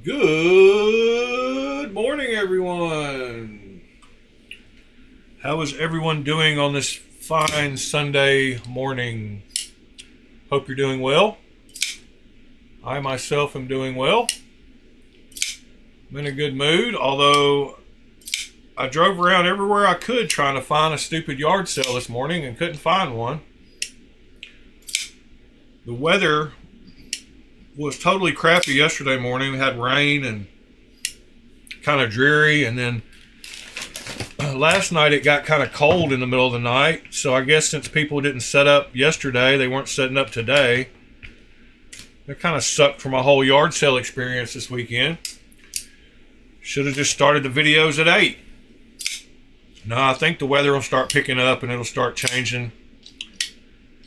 Good morning, everyone. How is everyone doing on this fine Sunday morning? Hope you're doing well. I myself am doing well. I'm in a good mood, although I drove around everywhere I could trying to find a stupid yard sale this morning and couldn't find one. The weather was totally crappy yesterday morning. We had rain and kind of dreary, and then last night it got kind of cold in the middle of the night. So I guess since people didn't set up yesterday, they weren't setting up today. It kind of sucked for my whole yard sale experience this weekend. Should have just started the videos at 8. No, I think the weather will start picking up and it'll start changing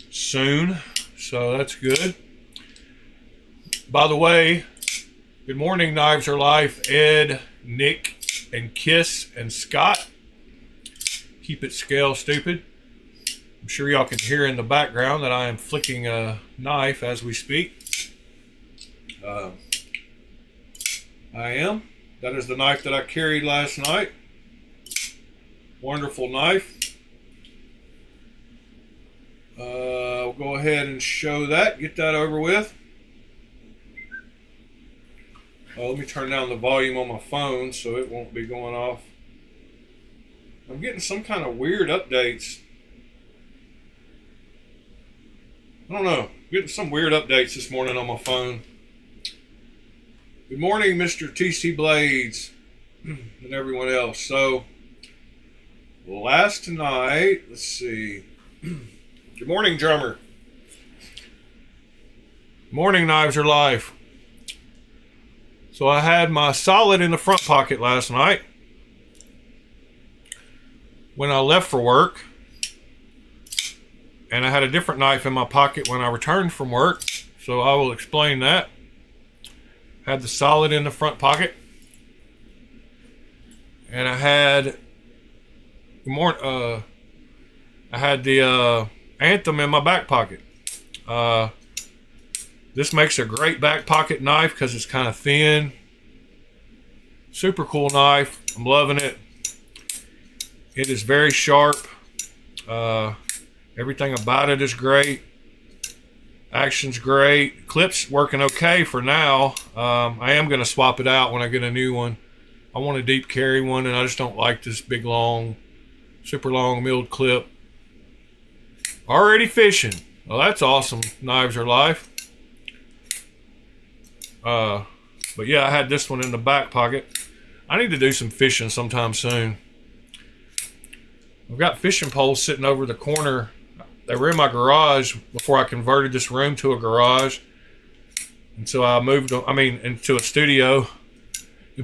soon. So that's good. By the way, good morning, Knives Are Life, Ed, Nick, and Kiss, and Scott. Keep it scale, stupid. I'm sure y'all can hear in the background that I am flicking a knife as we speak. I am. That is the knife that I carried last night. Wonderful knife. I'll go ahead and show that, get that over with. Let me turn down the volume on my phone so it won't be going off. I'm getting some kind of weird updates. I don't know. Getting some weird updates this morning on my phone. Good morning, Mr. TC Blades and everyone else. So, last night, let's see. Good morning, drummer. Morning, Knives Are Life. So I had my solid in the front pocket last night when I left for work, and I had a different knife in my pocket when I returned from work, so I will explain that. Had the solid in the front pocket, and I had the Anthem in my back pocket. This makes a great back pocket knife because it's kind of thin. Super cool knife. I'm loving it. It is very sharp. Everything about it is great. Action's great. Clip's working okay for now. I am going to swap it out when I get a new one. I want a deep carry one, and I just don't like this big, long, super long milled clip. Already fishing. Well, that's awesome. Knives Are Life. But yeah, I had this one in the back pocket. I need to do some fishing sometime soon. I've got fishing poles sitting over the corner. They were in my garage before I converted this room to a garage. And so I moved them, into a studio.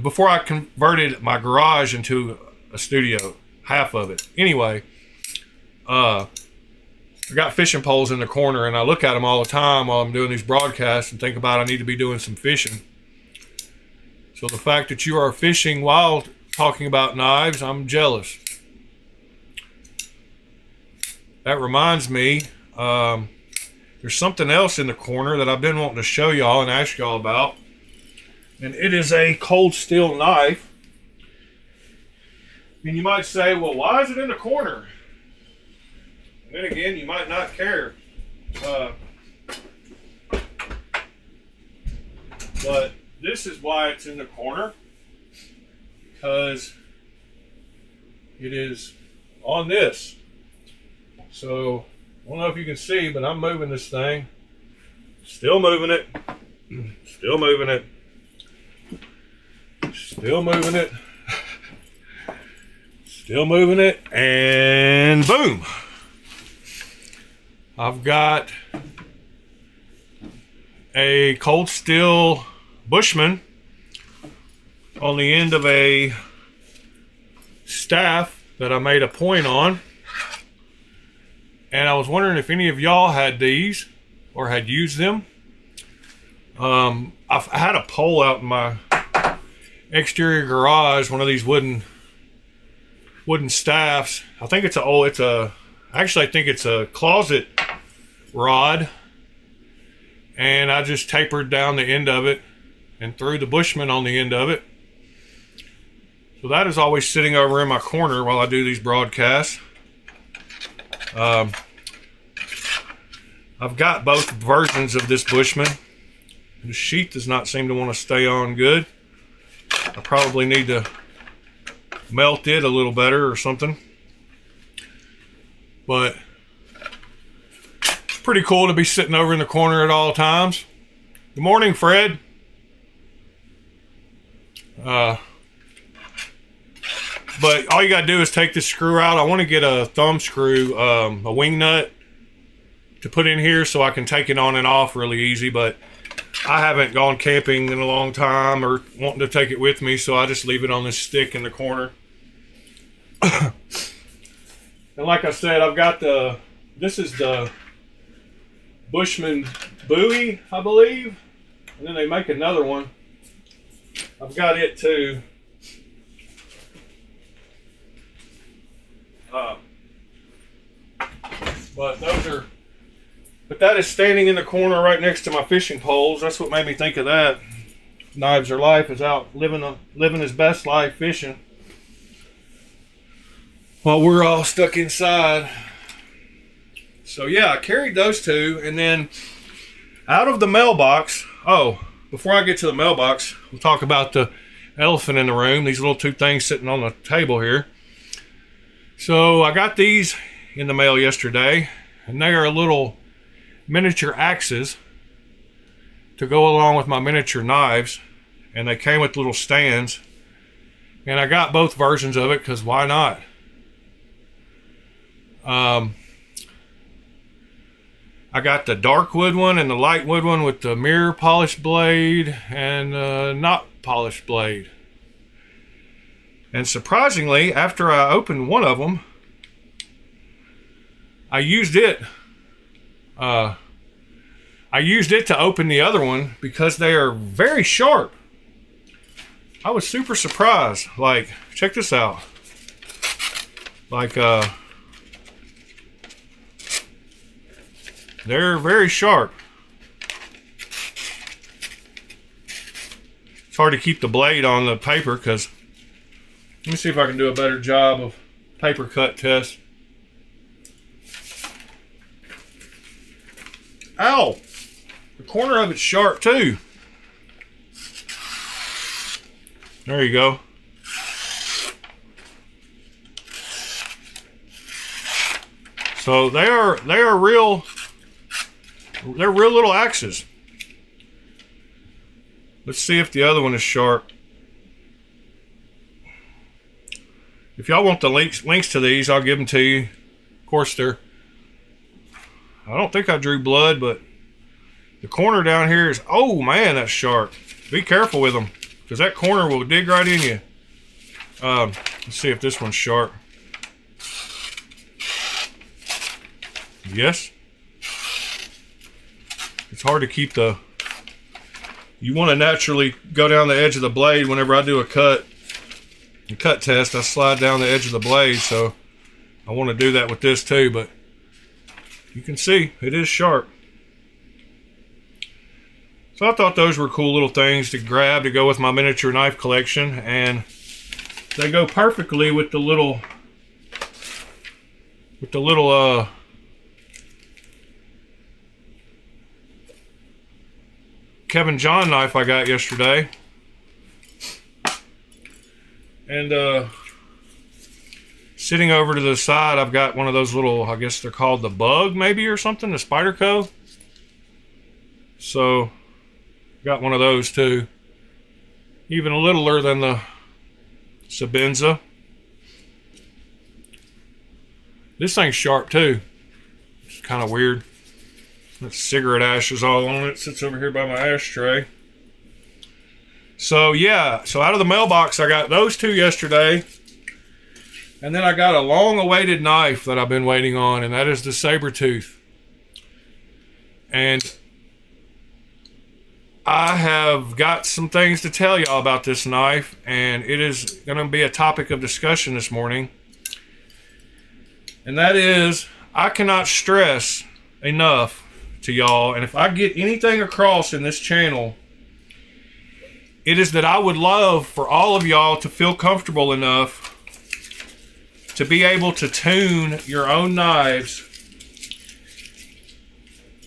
Before I converted my garage into a studio, half of it. Anyway, I got fishing poles in the corner, and I look at them all the time while I'm doing these broadcasts and think about I need to be doing some fishing. So the fact that you are fishing while talking about knives, I'm jealous. That reminds me, there's something else in the corner that I've been wanting to show y'all and ask y'all about. And it is a cold steel knife. And you might say, well, why is it in the corner? Then again, you might not care. But this is why it's in the corner. Because it is on this. So, I don't know if you can see, but I'm moving this thing. Still moving it. Still moving it. Still moving it. Still moving it. And boom. I've got a cold steel Bushman on the end of a staff that I made a point on. And I was wondering if any of y'all had these or had used them. I had a pole out in my exterior garage, one of these wooden staffs. I think it's actually I think it's a closet rod, and I just tapered down the end of it and threw the Bushman on the end of it. So that is always sitting over in my corner while I do these broadcasts. I've got both versions of this Bushman. The sheath does not seem to want to stay on good. I probably need to melt it a little better or something. But it's pretty cool to be sitting over in the corner at all times. Good morning, Fred. But all you gotta do is take this screw out. I want to get a thumb screw, a wing nut to put in here so I can take it on and off really easy, but I haven't gone camping in a long time or wanting to take it with me, so I just leave it on this stick in the corner. And like I said, I've got this is the Bushman buoy, I believe, and then they make another one. I've got it too. But that is standing in the corner right next to my fishing poles. That's what made me think of that. Knives Are Life is out living his best life fishing, while we're all stuck inside. So yeah, I carried those two, and then out of the mailbox. Oh, before I get to the mailbox, we'll talk about the elephant in the room. These little two things sitting on the table here. So I got these in the mail yesterday, and they are little miniature axes to go along with my miniature knives, and they came with little stands, and I got both versions of it because why not? I got the dark wood one and the light wood one with the mirror polished blade and not polished blade. And surprisingly, after I opened one of them, I used it to open the other one because they are very sharp. I was super surprised. Like, check this out. Like, they're very sharp. It's hard to keep the blade on the paper because, let me see if I can do a better job of paper cut test. Ow! The corner of it's sharp too. There you go. So they're real little axes. Let's see if the other one is sharp. If y'all want the links to these, I'll give them to you. Of course, I don't think I drew blood, but the corner down here is, oh man, that's sharp. Be careful with them, because that corner will dig right in you. Let's see if this one's sharp. Yes. It's hard to keep you want to naturally go down the edge of the blade whenever I do a cut test. I slide down the edge of the blade, so I want to do that with this too, but you can see it is sharp. So I thought those were cool little things to grab to go with my miniature knife collection, and they go perfectly with the little Kevin John knife I got yesterday. And sitting over to the side, I've got one of those little, I guess they're called the Bug maybe or something, the Spyderco. So got one of those too. Even a littler than the Sabenza. This thing's sharp too. It's kind of weird. That cigarette ashes all on it. Sits over here by my ashtray. So yeah, so out of the mailbox I got those two yesterday. And then I got a long-awaited knife that I've been waiting on, and that is the Sabertooth. And I have got some things to tell y'all about this knife, and it is going to be a topic of discussion this morning. And that is, I cannot stress enough to y'all, and if I get anything across in this channel, it is that I would love for all of y'all to feel comfortable enough to be able to tune your own knives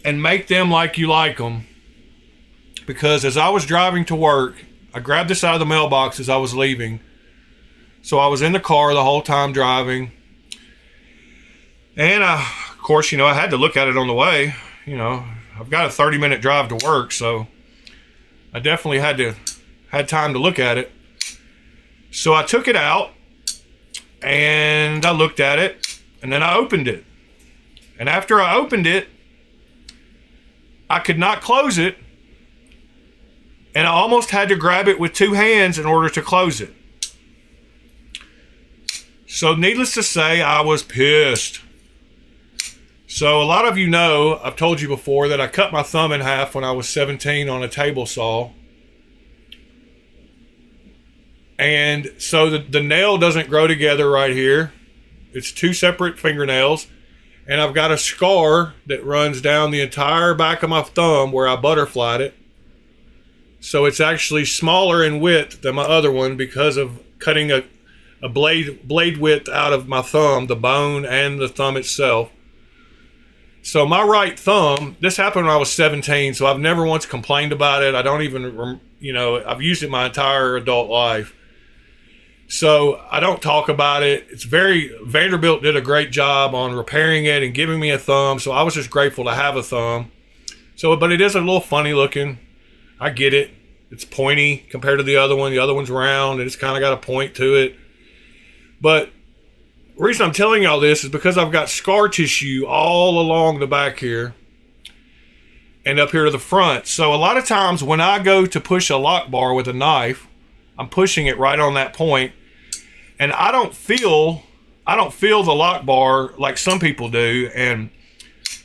and make them like you like them. Because as I was driving to work, I grabbed this out of the mailbox as I was leaving. So I was in the car the whole time driving. And of course, I had to look at it on the way. I've got a 30-minute drive to work, so I definitely had time to look at it. So I took it out and I looked at it, and then I opened it. And after I opened it, I could not close it, and I almost had to grab it with two hands in order to close it. So needless to say, I was pissed. So a lot of you know, I've told you before, that I cut my thumb in half when I was 17 on a table saw. And so the nail doesn't grow together right here. It's two separate fingernails. And I've got a scar that runs down the entire back of my thumb where I butterflied it. So it's actually smaller in width than my other one because of cutting a blade width out of my thumb, the bone and the thumb itself. So my right thumb, this happened when I was 17, so I've never once complained about it. I don't even, I've used it my entire adult life. So I don't talk about it. Vanderbilt did a great job on repairing it and giving me a thumb, so I was just grateful to have a thumb. But it is a little funny looking. I get it. It's pointy compared to the other one. The other one's round and it's kind of got a point to it. But the reason I'm telling y'all this is because I've got scar tissue all along the back here and up here to the front. So a lot of times when I go to push a lock bar with a knife, I'm pushing it right on that point, and I don't feel the lock bar like some people do. And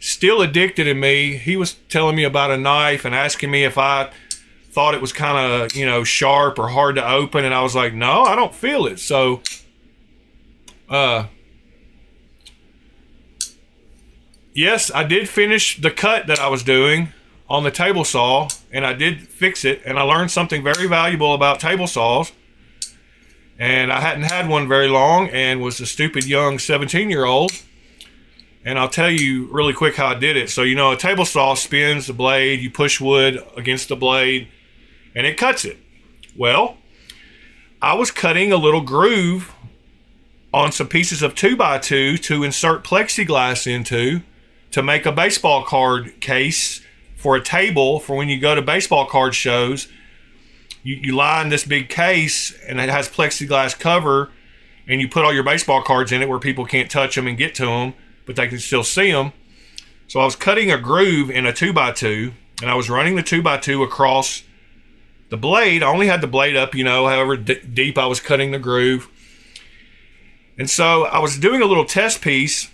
Still Addicted in me, he was telling me about a knife and asking me if I thought it was kind of, sharp or hard to open, and I was like, no, I don't feel it. So yes, I did finish the cut that I was doing on the table saw, and I did fix it, and I learned something very valuable about table saws. And I hadn't had one very long and was a stupid young 17-year-old. And I'll tell you really quick how I did it. So, a table saw spins the blade, you push wood against the blade, and it cuts it. Well, I was cutting a little groove on some pieces of 2x2 to insert plexiglass into to make a baseball card case for a table for when you go to baseball card shows. You line this big case, and it has plexiglass cover, and you put all your baseball cards in it where people can't touch them and get to them, but they can still see them. So I was cutting a groove in a 2x2, and I was running the 2x2 across the blade. I only had the blade up, however deep I was cutting the groove. And so I was doing a little test piece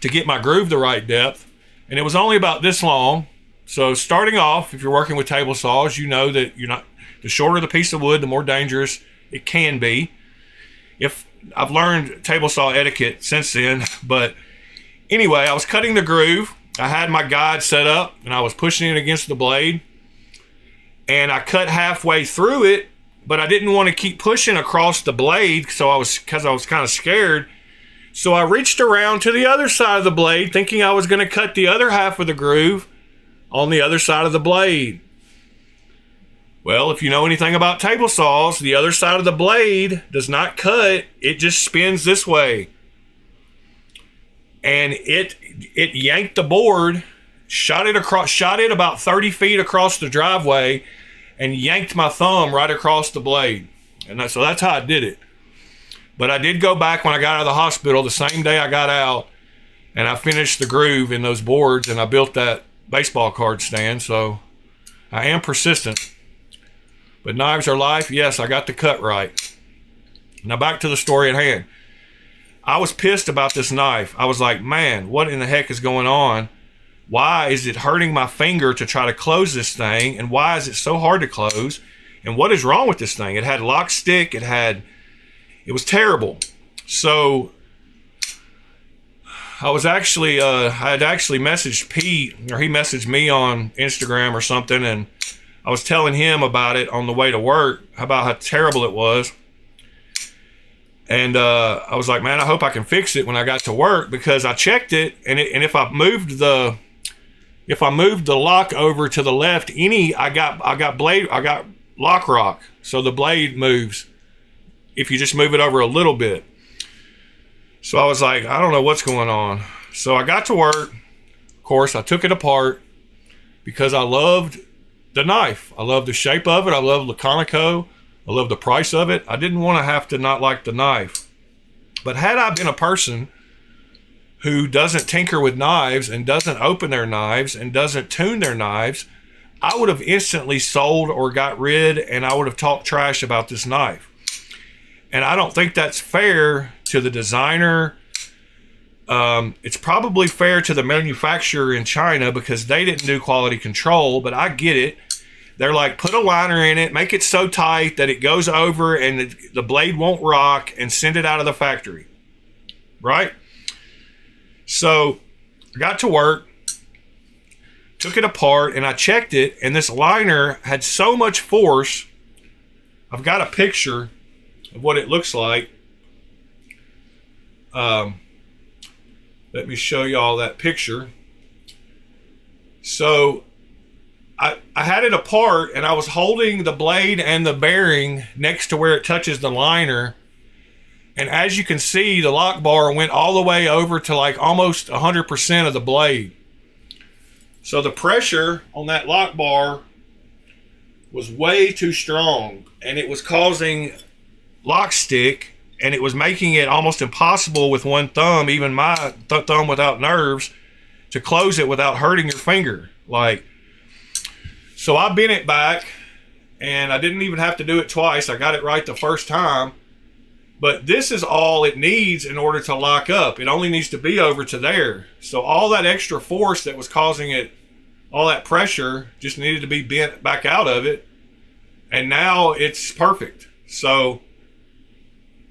to get my groove the right depth, and it was only about this long. So starting off, if you're working with table saws, you know that the shorter the piece of wood, the more dangerous it can be. If I've learned table saw etiquette since then, but anyway, I was cutting the groove. I had my guide set up, and I was pushing it against the blade, and I cut halfway through it, but I didn't want to keep pushing across the blade, because I was kind of scared. So I reached around to the other side of the blade, thinking I was going to cut the other half of the groove on the other side of the blade. Well, if you know anything about table saws, the other side of the blade does not cut, it just spins this way. And it yanked the board, shot it about 30 feet across the driveway, and yanked my thumb right across the blade. And so that's how I did it. But I did go back when I got out of the hospital the same day I got out, and I finished the groove in those boards, and I built that baseball card stand. So I am persistent. But knives are life. Yes, I got the cut right. Now back to the story at hand. I was pissed about this knife. I was like, man, what in the heck is going on? Why is it hurting my finger to try to close this thing? And why is it so hard to close? And what is wrong with this thing? It had lock stick. It was terrible. So I had actually messaged Pete, or he messaged me on Instagram or something, and I was telling him about it on the way to work, about how terrible it was. And I was like, man, I hope I can fix it when I got to work, because I checked it, and if I moved the lock over to the left, I got lock rock, so the blade moves if you just move it over a little bit. So I was like, I don't know what's going on. So I got to work. Of course, I took it apart because I loved the knife. I loved the shape of it. I loved the conico. I love the price of it. I didn't want to have to not like the knife. But had I been a person who doesn't tinker with knives and doesn't open their knives and doesn't tune their knives, I would have instantly sold or got rid, and I would have talked trash about this knife. And I don't think that's fair to the designer. It's probably fair to the manufacturer in China because they didn't do quality control, but I get it. They're like, put a liner in it, make it so tight that it goes over and the blade won't rock, and send it out of the factory. Right? So I got to work, took it apart, and I checked it, and this liner had so much force. I've got a picture of what it looks like. Let me show y'all that picture. So I had it apart, and I was holding the blade and the bearing next to where it touches the liner. And as you can see, the lock bar went all the way over to like almost 100% of the blade. So the pressure on that lock bar was way too strong, and it was causing lock stick, and it was making it almost impossible with one thumb, even my thumb without nerves, to close it without hurting your finger. So I bent it back, and I didn't even have to do it twice. I got it right the first time. But this is all it needs in order to lock up. It only needs to be over to there. So all that extra force that was causing it, all that pressure, just needed to be bent back out of it. And now it's perfect. So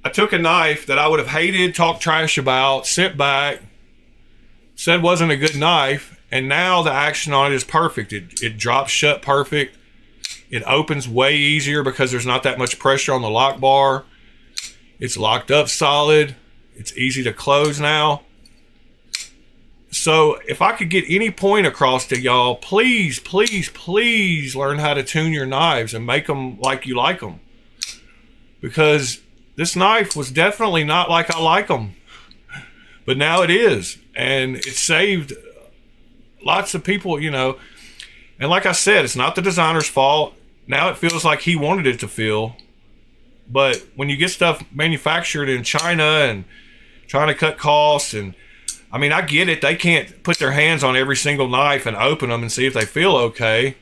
I took a knife that I would have hated, talked trash about, sent back, said wasn't a good knife, and now the action on it is perfect. It drops shut perfect. It opens way easier because there's not that much pressure on the lock bar. It's locked up solid. It's easy to close now. So if I could get any point across to y'all, please, please, please learn how to tune your knives and make them like you like them. Because this knife was definitely not like I like them. But now it is. And it saved lots of people, And like I said, it's not the designer's fault. Now it feels like he wanted it to feel. But when you get stuff manufactured in China and trying to cut costs, and I mean, I get it. They can't put their hands on every single knife and open them and see if they feel okay.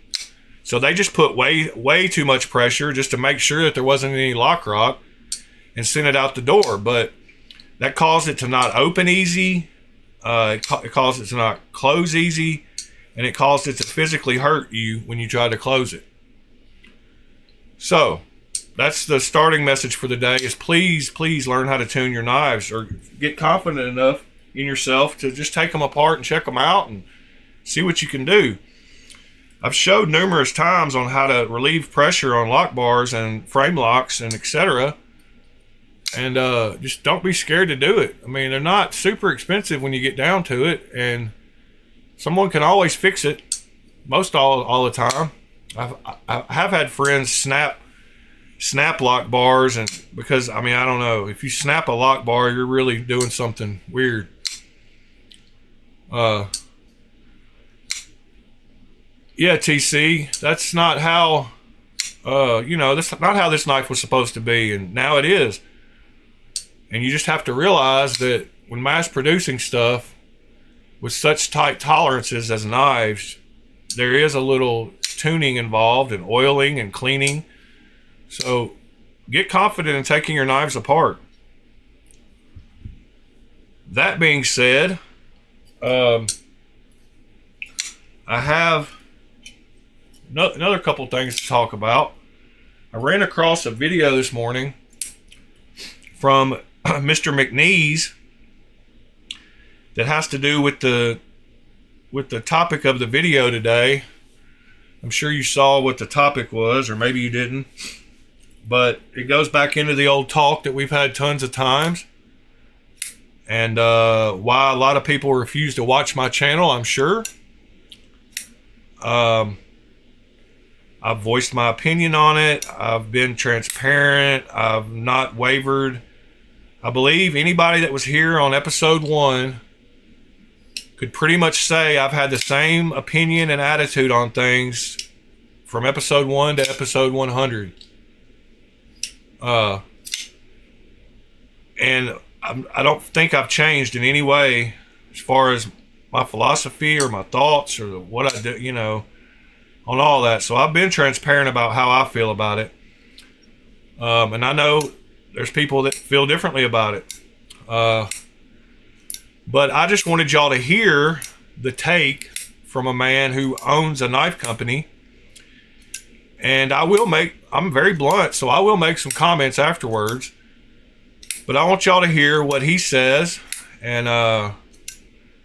So they just put way too much pressure just to make sure that there wasn't any lock rock and sent it out the door. But that caused it to not open easy. It caused it to not close easy. And it caused it to physically hurt you when you try to close it. So that's the starting message for the day, is please, please learn how to tune your knives, or get confident enough in yourself to just take them apart and check them out and see what you can do. I've showed numerous times on how to relieve pressure on lock bars and frame locks and etc. And just don't be scared to do it. I mean, they're not super expensive when you get down to it, and someone can always fix it most all the time. I have had friends snap lock bars, and because I don't know, if you snap a lock bar, you're really doing something weird. Yeah, TC, that's not how that's not how this knife was supposed to be, and now it is. And you just have to realize that when mass producing stuff with such tight tolerances as knives, there is a little tuning involved, and oiling and cleaning. So get confident in taking your knives apart. That being said, I have another couple things to talk about. I ran across a video this morning from Mr. McNeese that has to do with the topic of the video today. I'm sure you saw what the topic was, or maybe you didn't. But it goes back into the old talk that we've had tons of times. And why a lot of people refuse to watch my channel, I'm sure. I've voiced my opinion on it. I've been transparent. I've not wavered. I believe anybody that was here on episode 1 could pretty much say I've had the same opinion and attitude on things from episode 1 to episode 100. And I don't think I've changed in any way as far as my philosophy or my thoughts or what I do, you know, on all that. So I've been transparent about how I feel about it. And I know there's people that feel differently about it. But I just wanted y'all to hear the take from a man who owns a knife company. And I'm very blunt, so I will make some comments afterwards. But I want y'all to hear what he says. And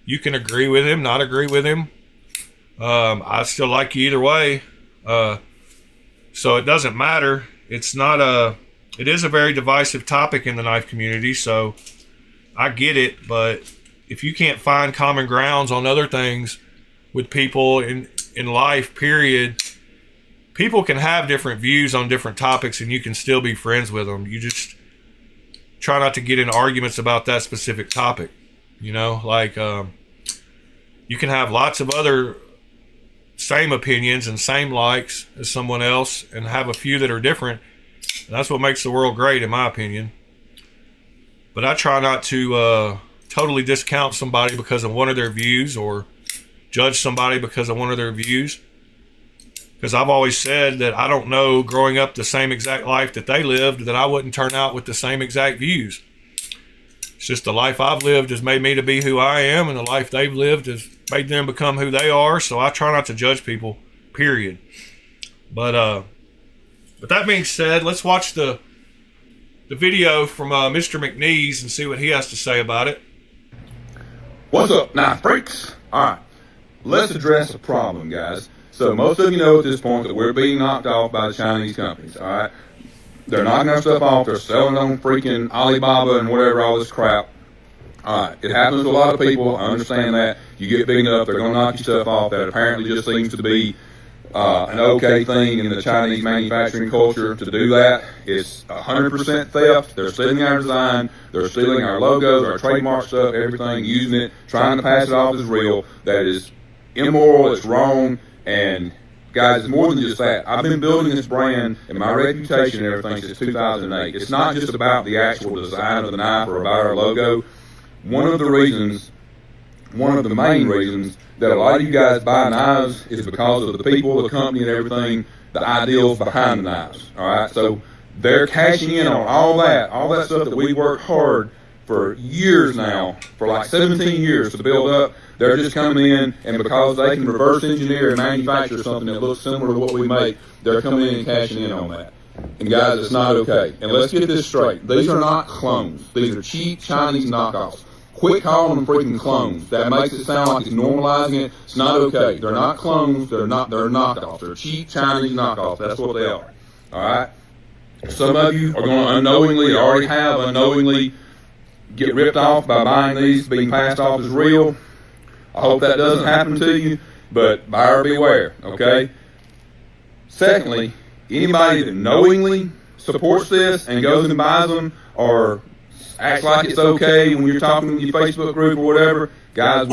you can agree with him, not agree with him. I still like you either way. So it doesn't matter. It is a very divisive topic in the knife community, so I get it. But if you can't find common grounds on other things with people in life, period, people can have different views on different topics and you can still be friends with them. You just try not to get in arguments about that specific topic. You know, like you can have lots of other same opinions and same likes as someone else and have a few that are different. And that's what makes the world great, in my opinion. But I try not to totally discount somebody because of one of their views or judge somebody because of one of their views. Because I've always said that I don't know, growing up the same exact life that they lived, that I wouldn't turn out with the same exact views. It's just the life I've lived has made me to be who I am, and the life they've lived has made them become who they are. So I try not to judge people, period. But that being said, let's watch the video from Mr. McNeese and see what he has to say about it. What's up, knife freaks? Alright, let's address the problem, guys. So most of you know at this point that we're being knocked off by the Chinese companies, alright? They're knocking our stuff off, they're selling on freaking Alibaba and whatever, all this crap. Alright, it happens to a lot of people, I understand that. You get big enough, they're going to knock your stuff off. That apparently just seems to be an okay thing in the Chinese manufacturing culture to do that. It's 100% theft. They're stealing our design. They're stealing our logos, our trademark stuff, everything, using it, trying to pass it off as real. That is immoral. It's wrong. And guys, it's more than just that. I've been building this brand and my reputation and everything since 2008. It's not just about the actual design of the knife or about our logo. One of the main reasons that a lot of you guys buy knives is because of the people, the company, and everything, the ideals behind the knives. All right, so they're cashing in on all that stuff that we worked hard for years now, for like 17 years to build up. They're just coming in, and because they can reverse engineer and manufacture something that looks similar to what we make, they're coming in and cashing in on that. And guys, it's not okay. And let's get this straight. These are not clones. These are cheap Chinese knockoffs. Quit calling them freaking clones. That makes it sound like it's normalizing it. It's not okay. They're not clones. They're knockoffs. They're cheap Chinese knockoffs. That's what they are. All right? Some of you are going to unknowingly, already have unknowingly, get ripped off by buying these, being passed off as real. I hope that doesn't happen to you, but buyer beware, okay? Secondly, anybody that knowingly supports this and goes and buys them or acts like it's okay when you're talking in your Facebook group or whatever, guys,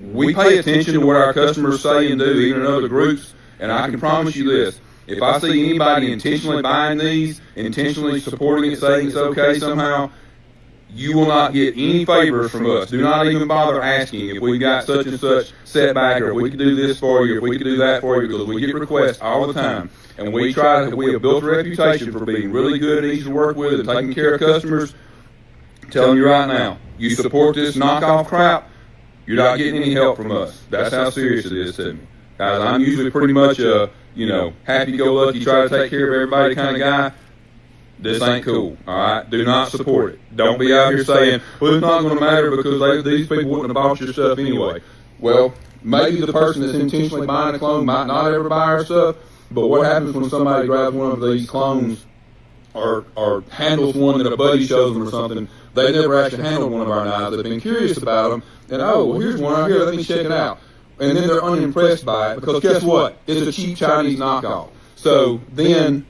we pay attention to what our customers say and do, even in other groups, and I can promise you this. If I see anybody intentionally buying these, intentionally supporting it, saying it's okay somehow, you will not get any favors from us. Do not even bother asking if we got such and such setback, or if we could do this for you, or if we could do that for you, because we get requests all the time. And we have built a reputation for being really good and easy to work with and taking care of customers. I'm telling you right now, you support this knockoff crap, you're not getting any help from us. That's how serious it is to me. Guys, I'm usually pretty much a, happy-go-lucky, try to take care of everybody kind of guy. This ain't cool, all right? Do not support it. Don't be out here saying, well, it's not going to matter because these people wouldn't have bought your stuff anyway. Well, maybe the person that's intentionally buying a clone might not ever buy our stuff, but what happens when somebody grabs one of these clones or handles one that a buddy shows them or something? They never actually handled one of our knives. They've been curious about them, and oh, well, here's one right here. Let me check it out. And then they're unimpressed by it because guess what? It's a cheap Chinese knockoff. So then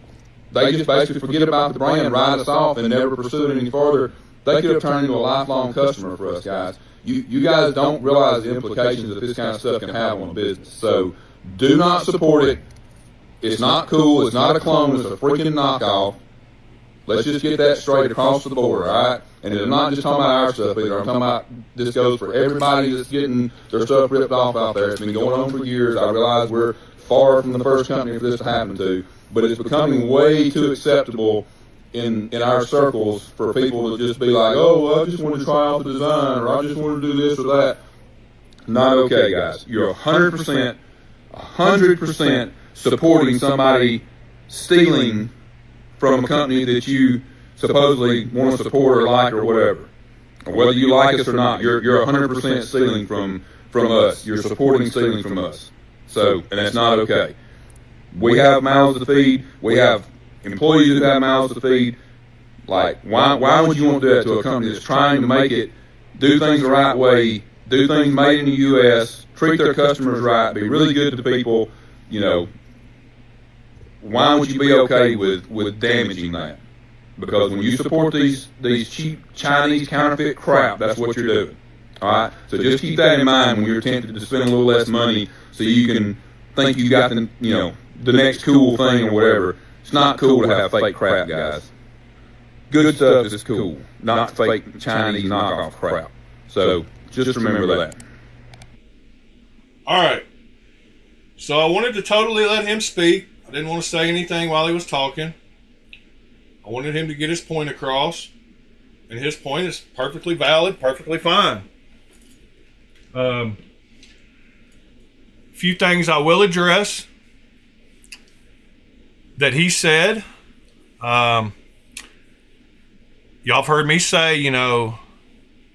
they just basically forget about the brand, write us off, and never pursue it any further. They could have turned into a lifelong customer for us, guys. You guys don't realize the implications that this kind of stuff can have on a business. So do not support it. It's not cool. It's not a clone. It's a freaking knockoff. Let's just get that straight across the board, all right? And I'm not just talking about our stuff either. I'm talking about this goes for everybody that's getting their stuff ripped off out there. It's been going on for years. I realize we're far from the first company for this to happen to, but it's becoming way too acceptable in our circles for people to just be like, oh, well, I just want to try out the design, or I just want to do this or that. Not okay, guys. You're 100% supporting somebody stealing from a company that you supposedly want to support or like or whatever. Or whether you like us or not, you're 100% stealing from us. You're supporting stealing from us. So, and that's not okay. We have mouths to feed. We have employees that have mouths to feed. Like, why would you want to do that to a company that's trying to make it, do things the right way, do things made in the U.S., treat their customers right, be really good to people, you know? Why would you be okay with damaging that? Because when you support these cheap Chinese counterfeit crap, that's what you're doing. All right? So just keep that in mind when you're tempted to spend a little less money so you can think you got the next cool thing or whatever. It's not cool to have fake crap, guys. Good stuff is cool, not fake Chinese knockoff crap. So just remember that. All right. So I wanted to totally let him speak. I didn't want to say anything while he was talking. I wanted him to get his point across. And his point is perfectly valid, perfectly fine. Few things I will address that he said. Y'all have heard me say,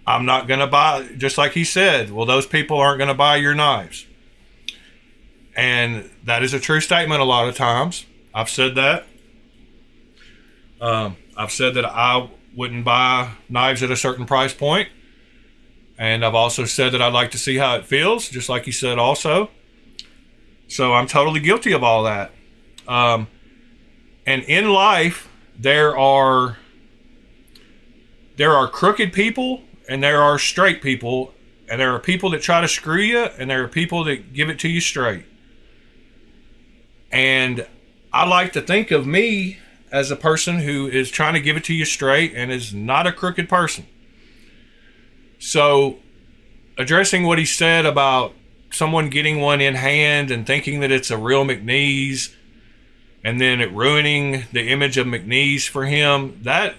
I'm not going to buy, just like he said, well, those people aren't going to buy your knives. And that is a true statement a lot of times. I've said that. I've said that I wouldn't buy knives at a certain price point. And I've also said that I'd like to see how it feels, just like he said also. So I'm totally guilty of all that. And in life, there are crooked people and there are straight people. And there are people that try to screw you and there are people that give it to you straight. And I like to think of me as a person who is trying to give it to you straight and is not a crooked person. So, addressing what he said about someone getting one in hand and thinking that it's a real McNeese and then it ruining the image of McNeese for him, that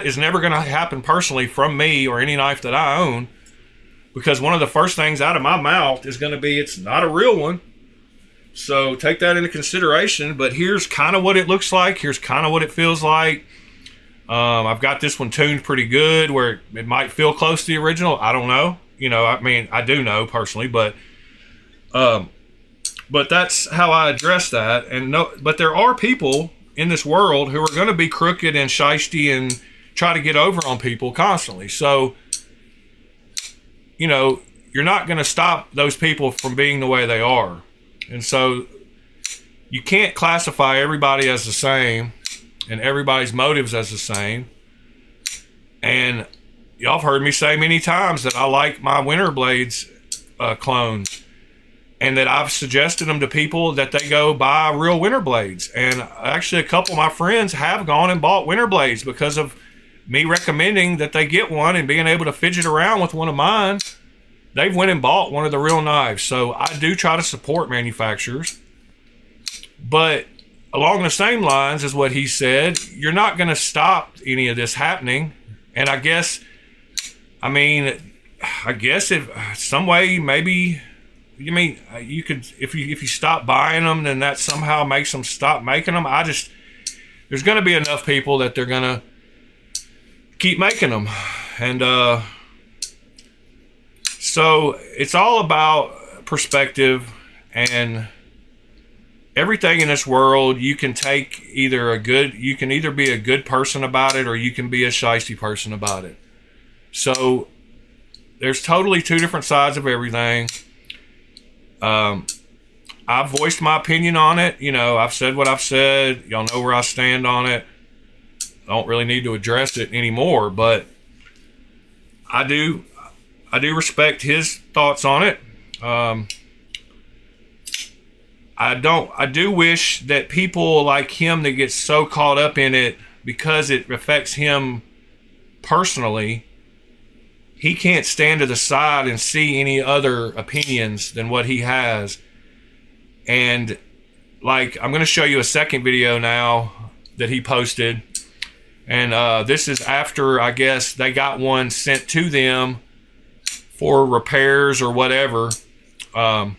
is never going to happen personally from me or any knife that I own, because one of the first things out of my mouth is going to be, it's not a real one. So take that into consideration, but here's kind of what it looks like. Here's kind of what it feels like. I've got this one tuned pretty good where it might feel close to the original. I don't know. I do know personally, but that's how I address that. But there are people in this world who are going to be crooked and shisty and try to get over on people constantly. So, you're not going to stop those people from being the way they are. And so you can't classify everybody as the same and everybody's motives as the same. And y'all have heard me say many times that I like my Winter Blades clones, and that I've suggested them to people that they go buy real Winter Blades. And actually a couple of my friends have gone and bought Winter Blades because of me recommending that they get one and being able to fidget around with one of mine. They've went and bought one of the real knives. So I do try to support manufacturers. But along the same lines as what he said, you're not going to stop any of this happening. And I guess if some way, maybe, you could, if you stop buying them, then that somehow makes them stop making them. There's going to be enough people that they're going to keep making them. And, So it's all about perspective, and everything in this world, you can take you can either be a good person about it, or you can be a shysty person about it. So there's totally two different sides of everything. I've voiced my opinion on it. You know, I've said what I've said. Y'all know where I stand on it. I don't really need to address it anymore, but I do respect his thoughts on it. I do wish that people like him that get so caught up in it because it affects him personally, he can't stand to the side and see any other opinions than what he has. And like, I'm going to show you a second video now that he posted. And this is after, I guess, they got one sent to them for repairs or whatever. And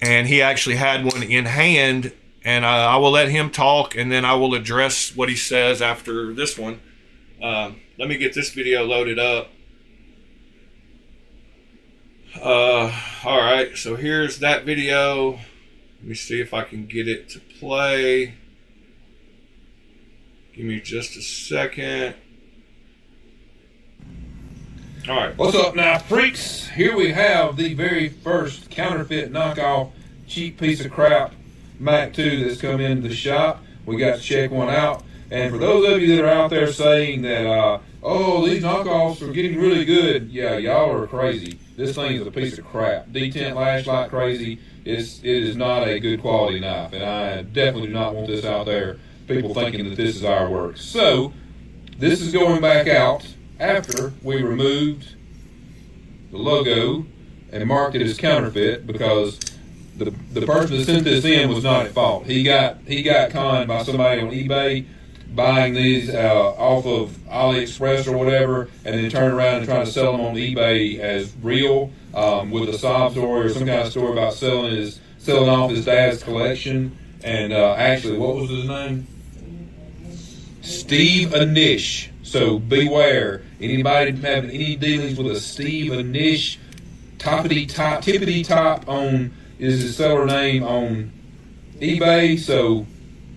he actually had one in hand. And I will let him talk, and then I will address what he says after this one. Let me get this video loaded up. All right, so here's that video. Let me see if I can get it to play. Give me just a second. All right. What's up now, freaks? Here we have the very first counterfeit knockoff cheap piece of crap Mac 2 that's come into the shop. We got to check one out. And for those of you that are out there saying that, oh, these knockoffs are getting really good, yeah, y'all are crazy. This thing is a piece of crap. Detent lash like crazy. It is not a good quality knife, and I definitely do not want this out there, people thinking that this is our work. So, this is going back out after we removed the logo and marked it as counterfeit, because the person that sent this in was not at fault. He got conned by somebody on eBay buying these off of AliExpress or whatever, and then turn around and try to sell them on eBay as real, with a sob story or some kind of story about selling off his dad's collection. And actually, what was his name? Steve Anish. So beware. Anybody having any dealings with a Steve Anish, tippity top on is his seller name on eBay. So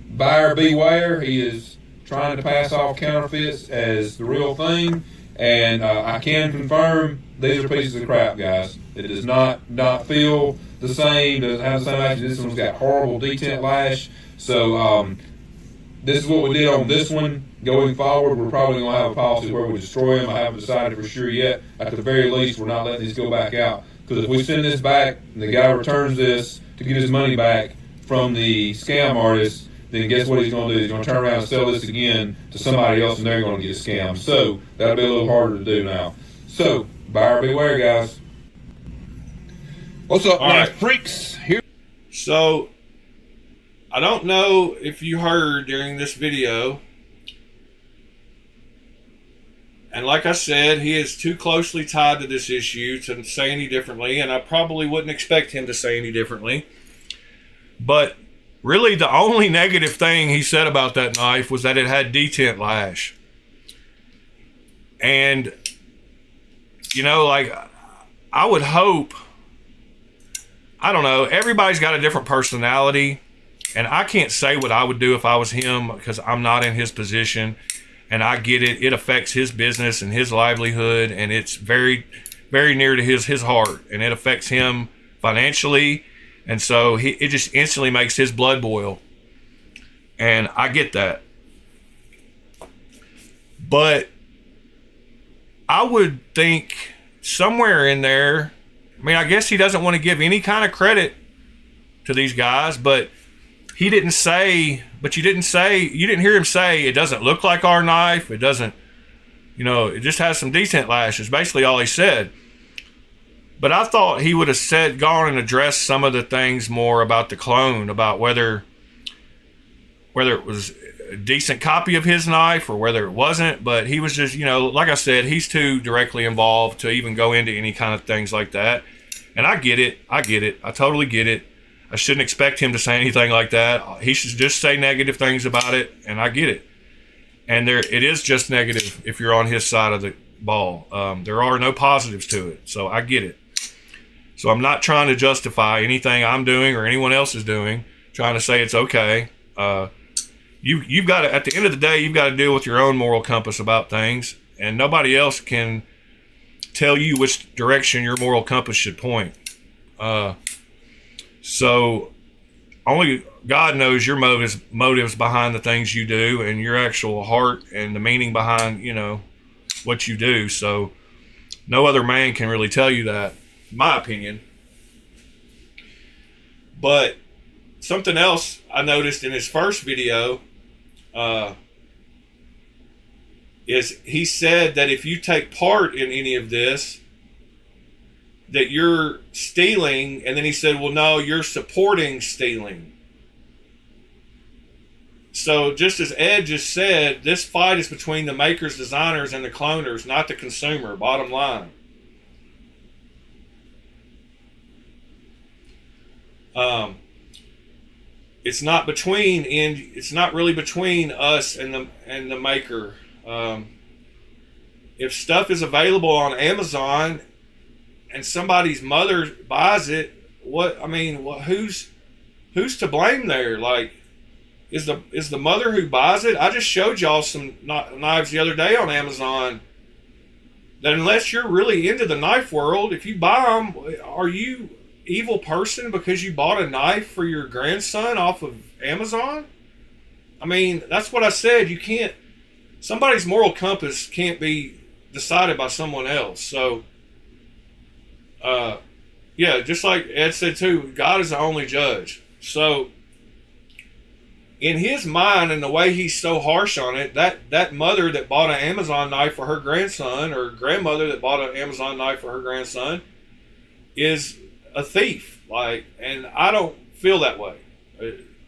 buyer beware. He is trying to pass off counterfeits as the real thing, and I can confirm these are pieces of crap, guys. It does not feel the same, doesn't have the same action. This one's got horrible detent lash. So this is what we did on this one. Going forward, we're probably going to have a policy where we destroy them. I haven't decided for sure yet. At the very least, we're not letting these go back out, because if we send this back and the guy returns this to get his money back from the scam artist, then guess what he's going to do? He's going to turn around and sell this again to somebody else, and they're going to get scammed. So that'll be a little harder to do now. So buyer beware, guys. What's up, my freaks? Here. So I don't know if you heard during this video, and like I said, he is too closely tied to this issue to say any differently, and I probably wouldn't expect him to say any differently. But really, the only negative thing he said about that knife was that it had detent lash. And, you know, like, I would hope, I don't know, everybody's got a different personality, and I can't say what I would do if I was him, because I'm not in his position, and I get it. It affects his business and his livelihood, and it's very, very near to his heart, and it affects him financially. And so it just instantly makes his blood boil. And I get that. But I would think somewhere in there, I mean, I guess he doesn't want to give any kind of credit to these guys, but he didn't say, you didn't hear him say, it doesn't look like our knife. It doesn't, you know, it just has some detent lashes. Basically all he said. But I thought he would have gone and addressed some of the things more about the clone, about whether it was a decent copy of his knife or whether it wasn't. But he was just, you know, like I said, he's too directly involved to even go into any kind of things like that. And I get it. I totally get it. I shouldn't expect him to say anything like that. He should just say negative things about it, and I get it. And it is just negative if you're on his side of ball. There are no positives to it, so I get it. So I'm not trying to justify anything I'm doing or anyone else is doing, trying to say it's okay. You've got to, at the end of the day, you've got to deal with your own moral compass about things, and nobody else can tell you which direction your moral compass should point. So only God knows your motives behind the things you do, and your actual heart and the meaning behind, what you do. So no other man can really tell you that, in my opinion. But something else I noticed in his first video is he said that if you take part in any of this, that you're stealing, and then he said, well, no, you're supporting stealing. So just as Ed just said, this fight is between the makers, designers, and the cloners, not the consumer, bottom line. It's not really between us and the maker. If stuff is available on Amazon and somebody's mother buys it, who's to blame there? Like, is the mother who buys it? I just showed y'all some knives the other day on Amazon that unless you're really into the knife world, if you buy them, are you evil person because you bought a knife for your grandson off of Amazon? That's what I said. You can't, somebody's moral compass can't be decided by someone else. So just like Ed said too, God is the only judge. So in his mind and the way he's so harsh on it, that mother that bought an Amazon knife for her grandson, or grandmother that bought an Amazon knife for her grandson, is a thief. And I don't feel that way.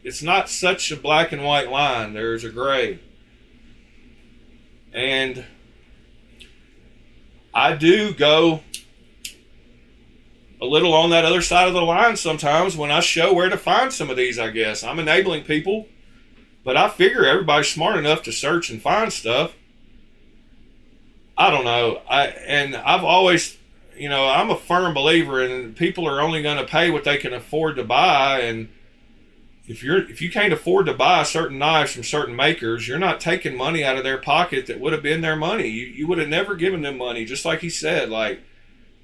It's not such a black and white line. There's a gray. And I do go a little on that other side of the line sometimes when I show where to find some of these, I guess. I'm enabling people, but I figure everybody's smart enough to search and find stuff. I don't know. I've always, I'm a firm believer in people are only going to pay what they can afford to buy. And if you can't afford to buy certain knives from certain makers, you're not taking money out of their pocket that would have been their money. You would have never given them money, just like he said.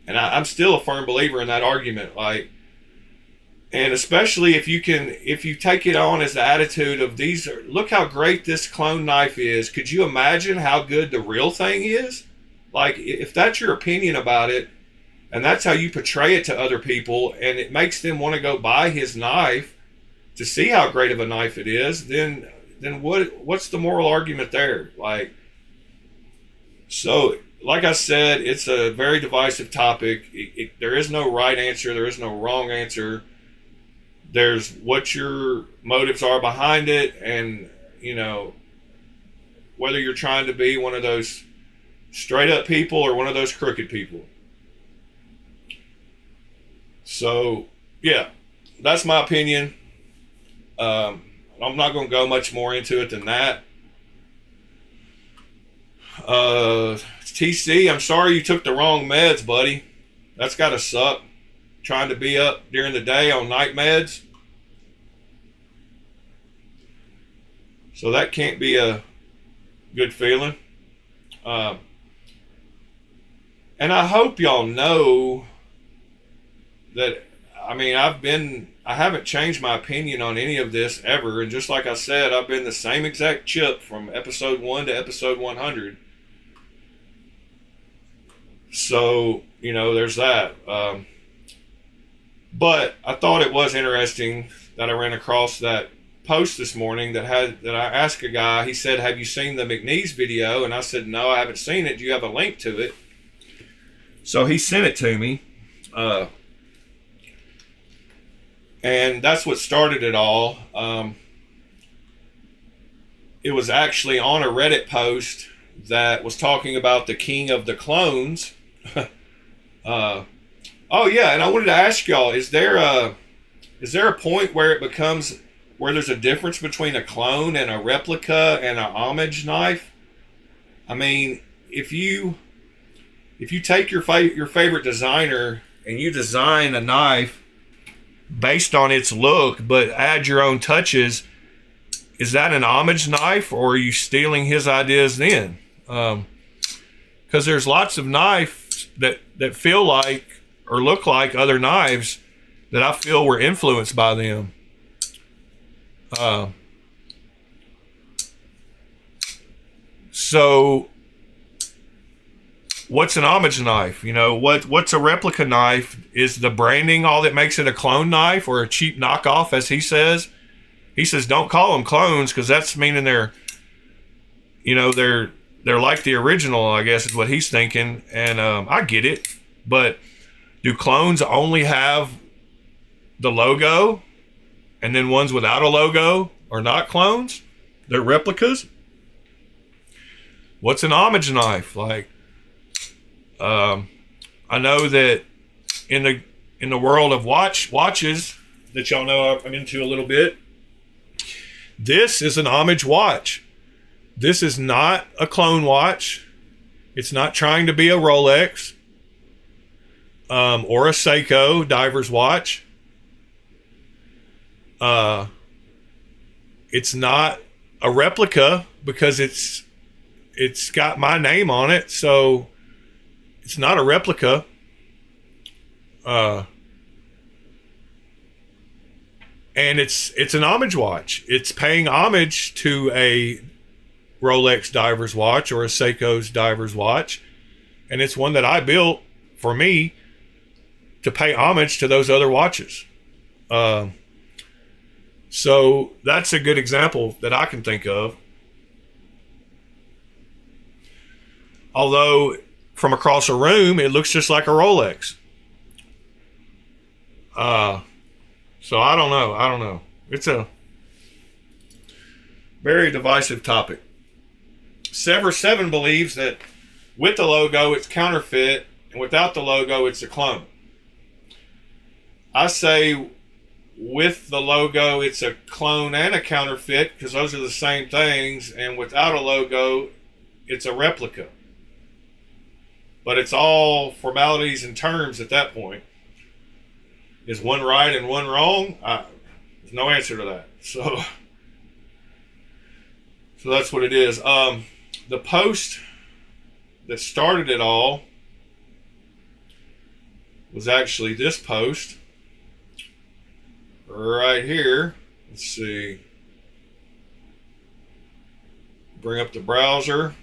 And I'm still a firm believer in that argument. And especially if you take it on as the attitude of look how great this clone knife is. Could you imagine how good the real thing is? If that's your opinion about it, and that's how you portray it to other people, and it makes them want to go buy his knife to see how great of a knife it is, then what's the moral argument there? So like I said, it's a very divisive topic. There is no right answer. There is no wrong answer. There's what your motives are behind it, and whether you're trying to be one of those straight up people or one of those crooked people. So yeah, that's my opinion. I'm not going to go much more into it than that. TC, I'm sorry you took the wrong meds, buddy. That's got to suck. Trying to be up during the day on night meds. So that can't be a good feeling. And I hope y'all know that, I haven't changed my opinion on any of this ever. And just like I said, I've been the same exact chip from episode 1 to episode 100. So, there's that. But I thought it was interesting that I ran across that post this morning that I asked a guy. He said, have you seen the McNeese video? And I said, no, I haven't seen it. Do you have a link to it? So he sent it to me. And that's what started it all. It was actually on a Reddit post that was talking about the king of the clones. Oh yeah, and I wanted to ask y'all, is there a point where it becomes where there's a difference between a clone and a replica and a homage knife? If you if you take your favorite designer and you design a knife based on its look, but add your own touches, is that an homage knife, or are you stealing his ideas then? Because there's lots of knives that feel like or look like other knives that I feel were influenced by them. So what's an homage knife? You know, what's a replica knife? Is the branding all that makes it a clone knife or a cheap knockoff, as he says? He says, don't call them clones, because that's meaning they're like the original, I guess is what he's thinking. And I get it, but do clones only have the logo, and then ones without a logo are not clones? They're replicas? What's an homage knife? Like, I know that in the world of watches that y'all know I'm into a little bit, this is an homage watch. This is not a clone watch. It's not trying to be a Rolex or a Seiko diver's watch. It's not a replica because it's got my name on it, so it's not a replica. And it's an homage watch. It's paying homage to a Rolex diver's watch or a Seiko's diver's watch, and it's one that I built for me to pay homage to those other watches. So that's a good example that I can think of. Although from across a room, it looks just like a Rolex. So I don't know. It's a very divisive topic. Sever7 believes that with the logo, it's counterfeit, and without the logo, it's a clone. I say with the logo, it's a clone and a counterfeit, because those are the same things, and without a logo, it's a replica. But it's all formalities and terms at that point. Is one right and one wrong? There's no answer to that. So that's what it is. The post that started it all was actually this post right here. Let's see. Bring up the browser.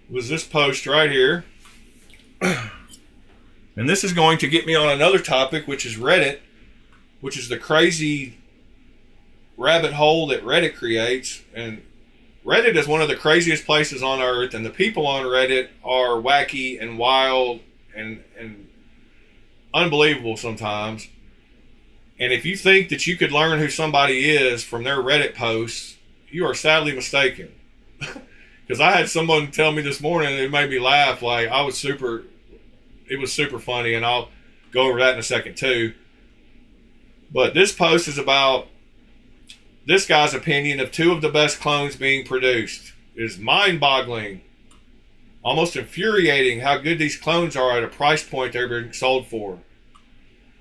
It was this post right here. And this is going to get me on another topic, which is Reddit, which is the crazy rabbit hole that Reddit creates. And Reddit is one of the craziest places on earth, and the people on Reddit are wacky and wild and unbelievable sometimes. And if you think that you could learn who somebody is from their Reddit posts, you are sadly mistaken. Because I had someone tell me this morning, and it made me laugh. Like, it was super funny, and I'll go over that in a second too. But this post is about this guy's opinion of two of the best clones being produced. It is mind-boggling, almost infuriating how good these clones are at a price point they're being sold for.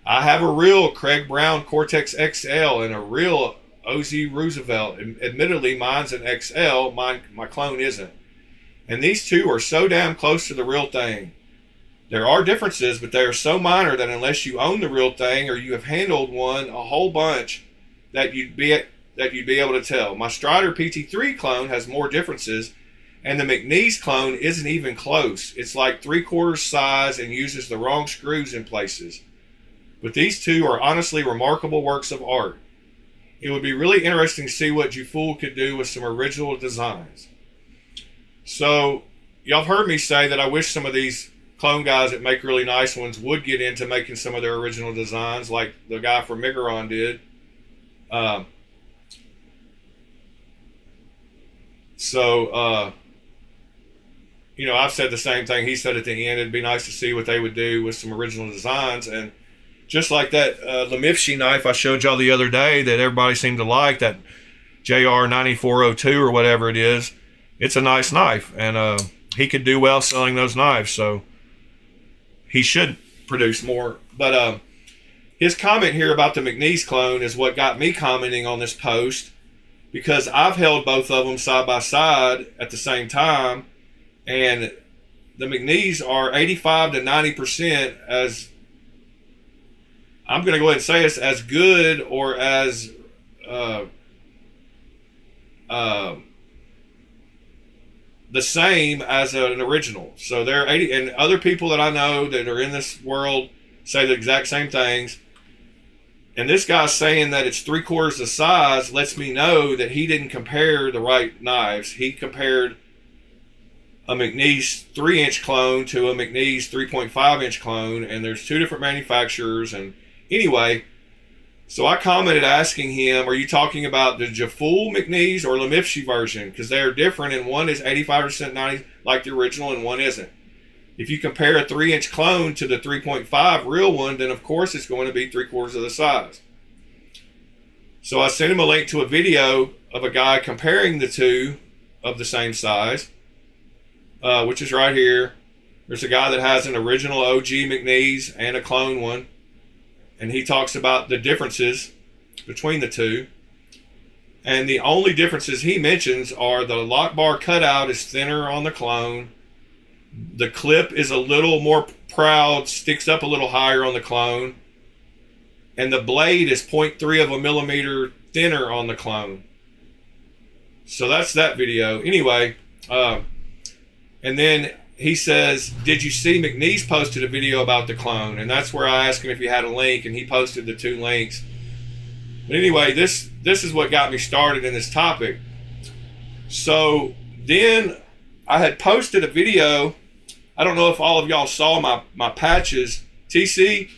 I have a real Craig Brown Cortex XL and a real OZ Roosevelt. Admittedly, mine's an XL. My clone isn't. And these two are so damn close to the real thing. There are differences, but they are so minor that unless you own the real thing or you have handled one a whole bunch, that you'd be able to tell. My Strider PT3 clone has more differences, and the McNeese clone isn't even close. It's like 3/4 size and uses the wrong screws in places. But these two are honestly remarkable works of art. It would be really interesting to see what Jufool could do with some original designs. So, y'all have heard me say that I wish some of these clone guys that make really nice ones would get into making some of their original designs, like the guy from Migaron did. I've said the same thing he said at the end. It'd be nice to see what they would do with some original designs. And just like that Lemifshi knife I showed y'all the other day that everybody seemed to like, that JR 9402 or whatever it is, it's a nice knife. And he could do well selling those knives, so he should produce more. But his comment here about the McNeese clone is what got me commenting on this post, because I've held both of them side by side at the same time, and the McNeese are 85 to 90% as, I'm going to go ahead and say it's as good or as the same as an original. So they're 80, and other people that I know that are in this world say the exact same things. And this guy saying that it's 3/4 the size lets me know that he didn't compare the right knives. He compared a McNeese 3-inch clone to a McNeese 3.5-inch clone, and there's two different manufacturers. And anyway, so I commented asking him, are you talking about the Jafull McNeese or Lemifshi version? Because they're different, and one is 85% 90 like the original, and one isn't. If you compare a 3-inch clone to the 3.5 real one, then of course it's going to be 3/4 of the size. So I sent him a link to a video of a guy comparing the two of the same size, which is right here. There's a guy that has an original OG McNeese and a clone one, and he talks about the differences between the two. And the only differences he mentions are the lock bar cutout is thinner on the clone. The clip is a little more proud, sticks up a little higher on the clone. And the blade is 0.3 of a millimeter thinner on the clone. So that's that video. Anyway, and then he says, did you see McNeese posted a video about the clone? And that's where I asked him if he had a link, and he posted the 2 links. But anyway, this is what got me started in this topic. So then I had posted a video. I don't know if all of y'all saw my patches. TC,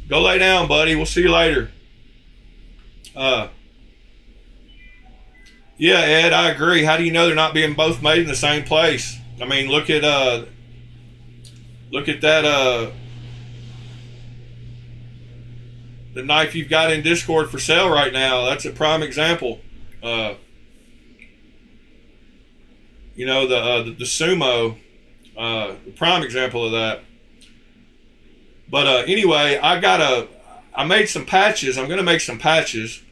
go lay down, buddy. We'll see you later. Yeah, Ed, I agree. How do you know they're not being both made in the same place? I mean, look at that the knife you've got in Discord for sale right now. That's a prime example. You know, the Sumo, the prime example of that. But anyway, I made some patches. I'm going to make some patches,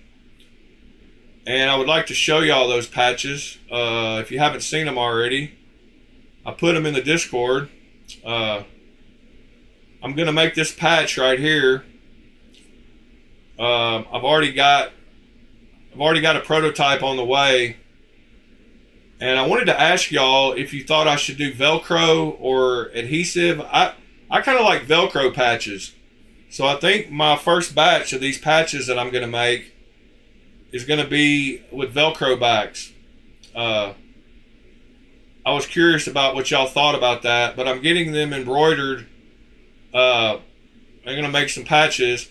and I would like to show y'all those patches if you haven't seen them already. I put them in the Discord. I'm going to make this patch right here. I've already got a prototype on the way. And I wanted to ask y'all if you thought I should do Velcro or adhesive. I kind of like Velcro patches. So I think my first batch of these patches that I'm going to make is going to be with Velcro backs. I was curious about what y'all thought about that, but I'm getting them embroidered. I'm going to make some patches.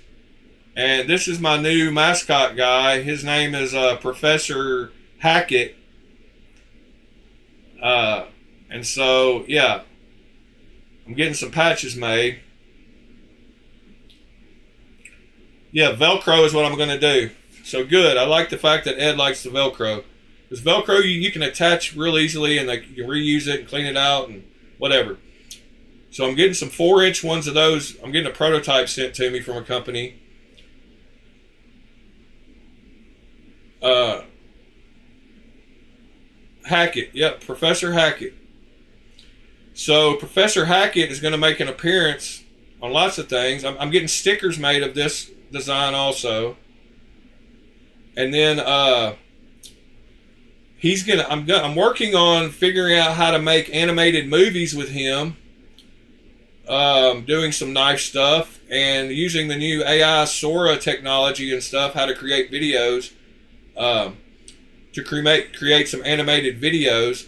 And this is my new mascot guy. His name is Professor Hackit. And so, yeah, I'm getting some patches made. Yeah, Velcro is what I'm going to do. So good. I like the fact that Ed likes the Velcro. Because Velcro, you can attach real easily, and you can reuse it and clean it out and whatever. So I'm getting some 4-inch ones of those. I'm getting a prototype sent to me from a company. Hackit. Yep, Professor Hackit. So Professor Hackit is going to make an appearance on lots of things. I'm getting stickers made of this design also. And then I'm working on figuring out how to make animated movies with him. Doing some knife stuff and using the new AI Sora technology and stuff, how to create videos, to create some animated videos.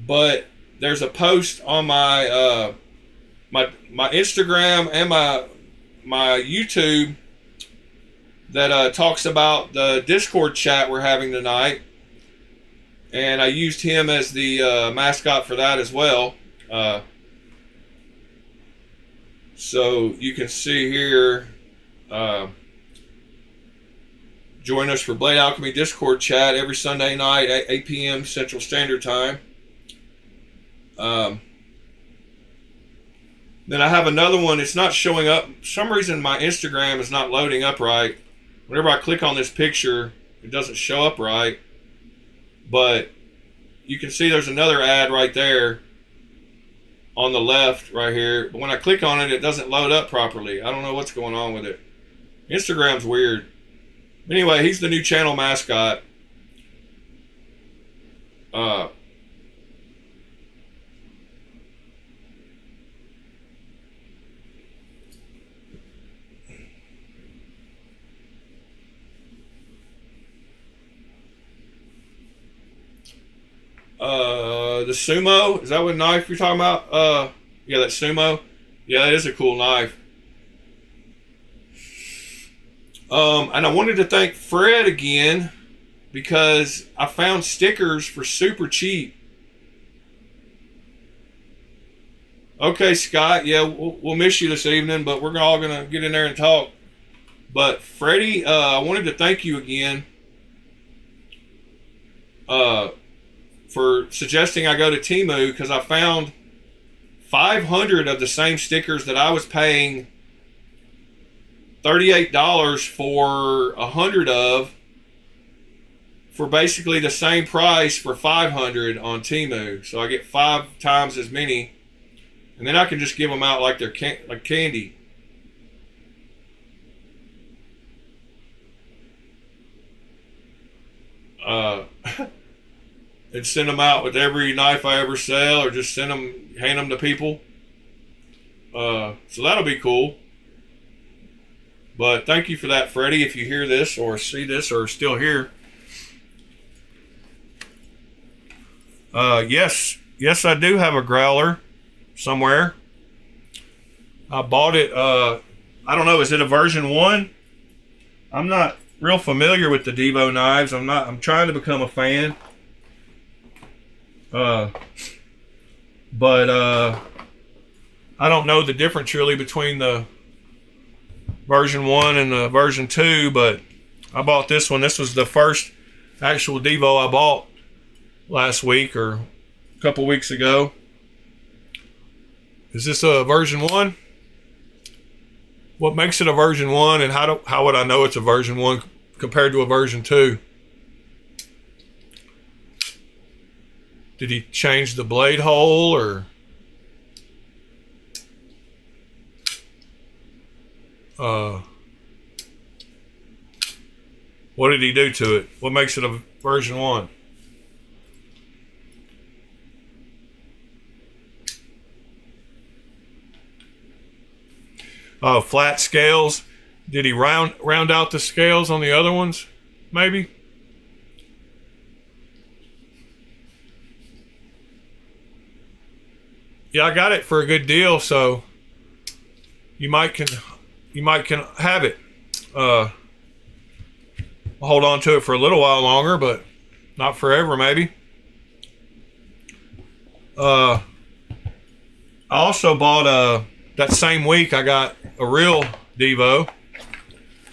But there's a post on my my Instagram and my YouTube that talks about the Discord chat we're having tonight, and I used him as the mascot for that as well. So you can see here, join us for Blade Alchemy Discord chat every Sunday night at 8 p.m. Central Standard Time. Then I have another one. It's not showing up. For some reason, my Instagram is not loading up right. Whenever I click on this picture, it doesn't show up right. But you can see there's another ad right there on the left right here. But when I click on it, it doesn't load up properly. I don't know what's going on with it. Instagram's weird. Anyway, he's the new channel mascot. The Sumo, is that what knife you're talking about? Yeah, that Sumo. Yeah, that is a cool knife. And I wanted to thank Fred again because I found stickers for super cheap. Okay, Scott, yeah, we'll miss you this evening, but we're all going to get in there and talk. But Freddie, I wanted to thank you again for suggesting I go to Temu, because I found 500 of the same stickers that I was paying $38 for 100 of, for basically the same price for 500 on Temu. So I get 5 times as many, and then I can just give them out like they're like candy. And send them out with every knife I ever sell, or just hand them to people. So that'll be cool. But thank you for that, Freddie, if you hear this or see this or still here. Yes, I do have a growler somewhere. I bought it, I don't know, is it a version 1? I'm not real familiar with the Debo knives. I'm trying to become a fan. But I don't know the difference really between the version 1 and the version 2, but I bought this one. This was the first actual Devo I bought last week or a couple weeks ago. Is this a version 1? What makes it a version 1, and how would I know it's a version 1 compared to a version 2? Did he change the blade hole, or what did he do to it? What makes it a version 1? Oh, flat scales. Did he round out the scales on the other ones? Maybe. Yeah, I got it for a good deal, so you might can have it. I'll hold on to it for a little while longer, but not forever, maybe. I also bought that same week I got a real Devo.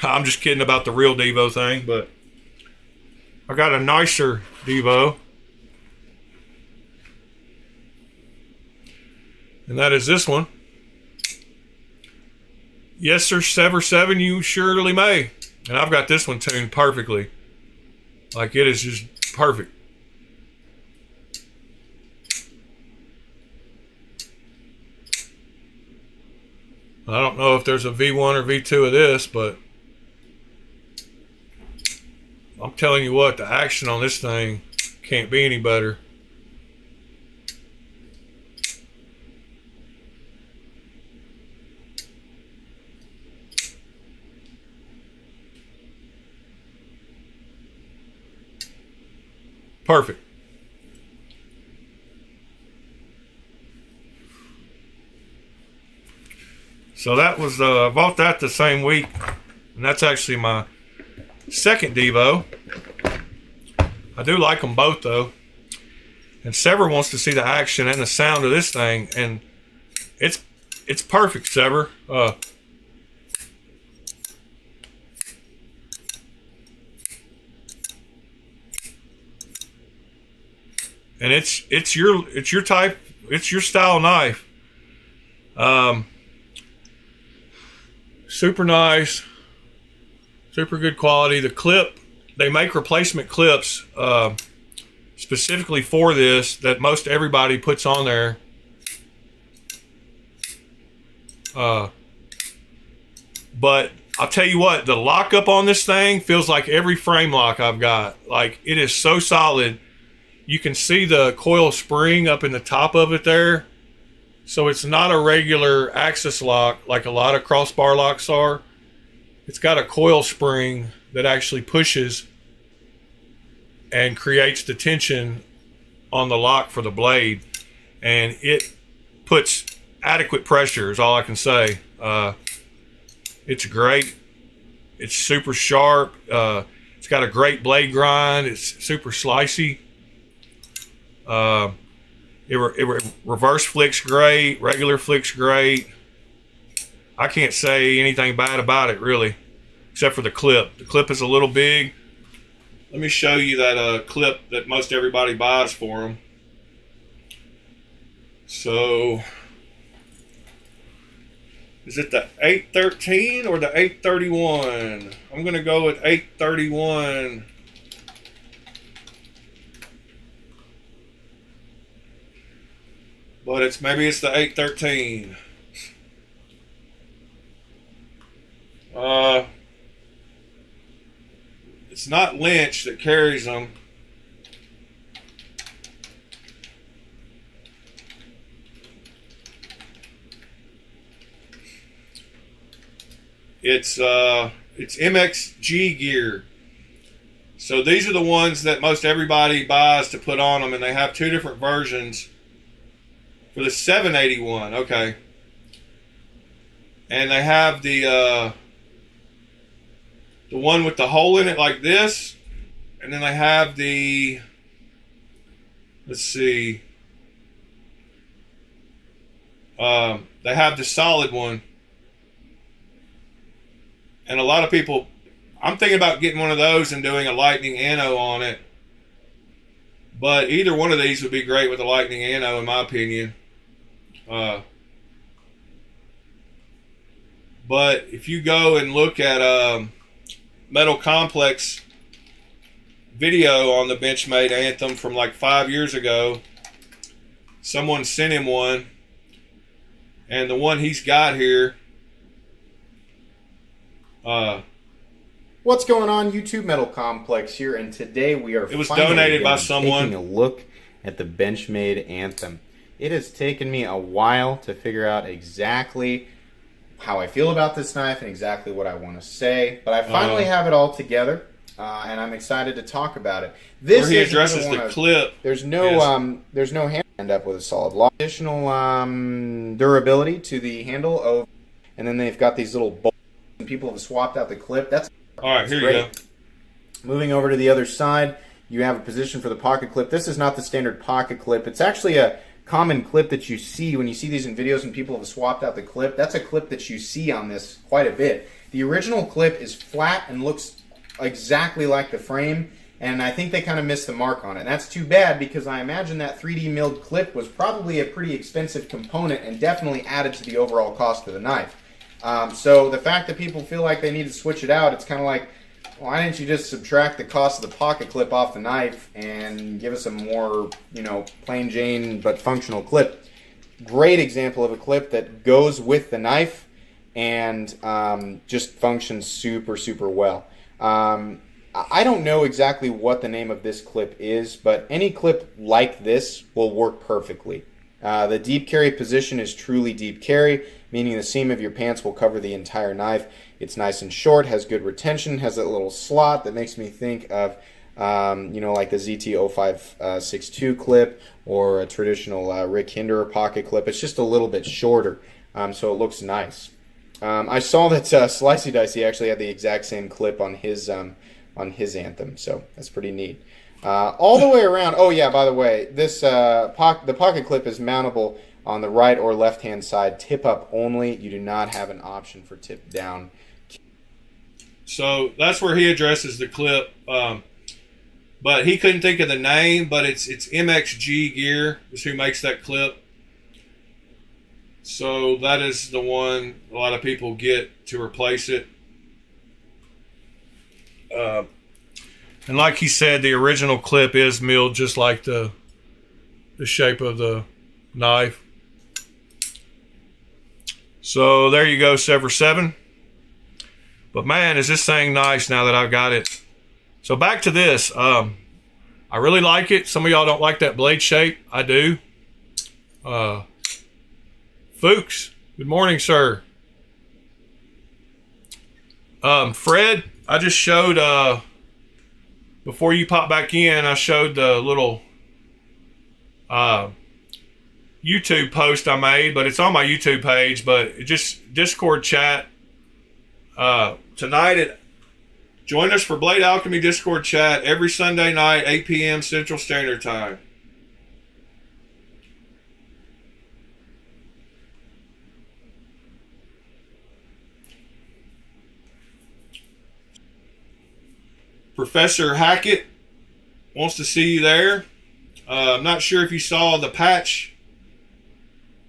I'm just kidding about the real Devo thing, but I got a nicer Devo. And that is this one. Yes, sir, Sever 7, you surely may. And I've got this one tuned perfectly. Like, it is just perfect. I don't know if there's a V1 or V2 of this, but I'm telling you what, the action on this thing can't be any better. Perfect. So that was, I bought that the same week, and that's actually my second Devo. I do like them both though. And Sever wants to see the action and the sound of this thing, and it's perfect, Sever. and it's your type, it's your style knife. Super nice, super good quality. The clip, they make replacement clips specifically for this that most everybody puts on there. But I'll tell you what, the lockup on this thing feels like every frame lock I've got. Like, it is so solid. You can see the coil spring up in the top of it there. So it's not a regular axis lock like a lot of crossbar locks are. It's got a coil spring that actually pushes and creates the tension on the lock for the blade. And it puts adequate pressure is all I can say. It's great. It's super sharp. It's got a great blade grind. It's super slicey. It reverse flicks great. Regular flicks great. I can't say anything bad about it really, except for the clip. The clip is a little big. Let me show you that clip that most everybody buys for them. So, is it the 813 or the 831? I'm going to go with 831. But maybe it's the 813. It's not Lynch that carries them. It's MXG gear. So these are the ones that most everybody buys to put on them, and they have two different versions for the 781. Okay. And they have the one with the hole in it like this, and then they have the, let's see, they have the solid one. And a lot of people, I'm thinking about getting one of those and doing a lightning anno on it. But either one of these would be great with a lightning anno, in my opinion. But if you go and look at Metal Complex video on the Benchmade Anthem from like 5 years ago, someone sent him one, and the one he's got here, what's going on, YouTube? Metal Complex here, and today we are. It was donated by someone. Taking a look at the Benchmade Anthem. It has taken me a while to figure out exactly how I feel about this knife and exactly what I want to say, but I finally have it all together, and I'm excited to talk about it. This where he addresses the clip. There's no there's no hand up with a solid lock. Additional durability to the handle, and then they've got these little bolts. And people have swapped out the clip. That's all right. Here great. You go. Moving over to the other side, you have a position for the pocket clip. This is not the standard pocket clip. It's actually a common clip that you see when you see these in videos and people have swapped out the clip. That's a clip that you see on this quite a bit. The original clip is flat and looks exactly like the frame, and I think they kind of missed the mark on it. And that's too bad, because I imagine that 3D milled clip was probably a pretty expensive component and definitely added to the overall cost of the knife. So the fact that people feel like they need to switch it out, it's kind of like, why didn't you just subtract the cost of the pocket clip off the knife and give us a more, plain Jane but functional clip? Great example of a clip that goes with the knife and just functions super, super well. I don't know exactly what the name of this clip is, but any clip like this will work perfectly. The deep carry position is truly deep carry, meaning the seam of your pants will cover the entire knife. It's nice and short, has good retention, has that little slot that makes me think of, like the ZT0562 clip or a traditional Rick Hinderer pocket clip. It's just a little bit shorter, so it looks nice. I saw that Slicey Dicey actually had the exact same clip on his Anthem, so that's pretty neat. All the way around. Oh yeah, by the way, this the pocket clip is mountable on the right or left hand side, tip up only. You do not have an option for tip down. So that's where he addresses the clip. but he couldn't think of the name. But it's MXG Gear is who makes that clip. So that is the one a lot of people get to replace it. And like he said, the original clip is milled just like the shape of the knife. So there you go, Sever 7. But man, is this thing nice now that I've got it. So back to this. I really like it. Some of y'all don't like that blade shape. I do. Fuchs, good morning, sir. Fred, I just showed, before you pop back in, I showed the little YouTube post I made, but it's on my YouTube page, but it just Discord chat. Tonight, join us for Blade Alchemy Discord chat every Sunday night, 8 p.m. Central Standard Time. Professor Hackit wants to see you there. I'm not sure if you saw the patch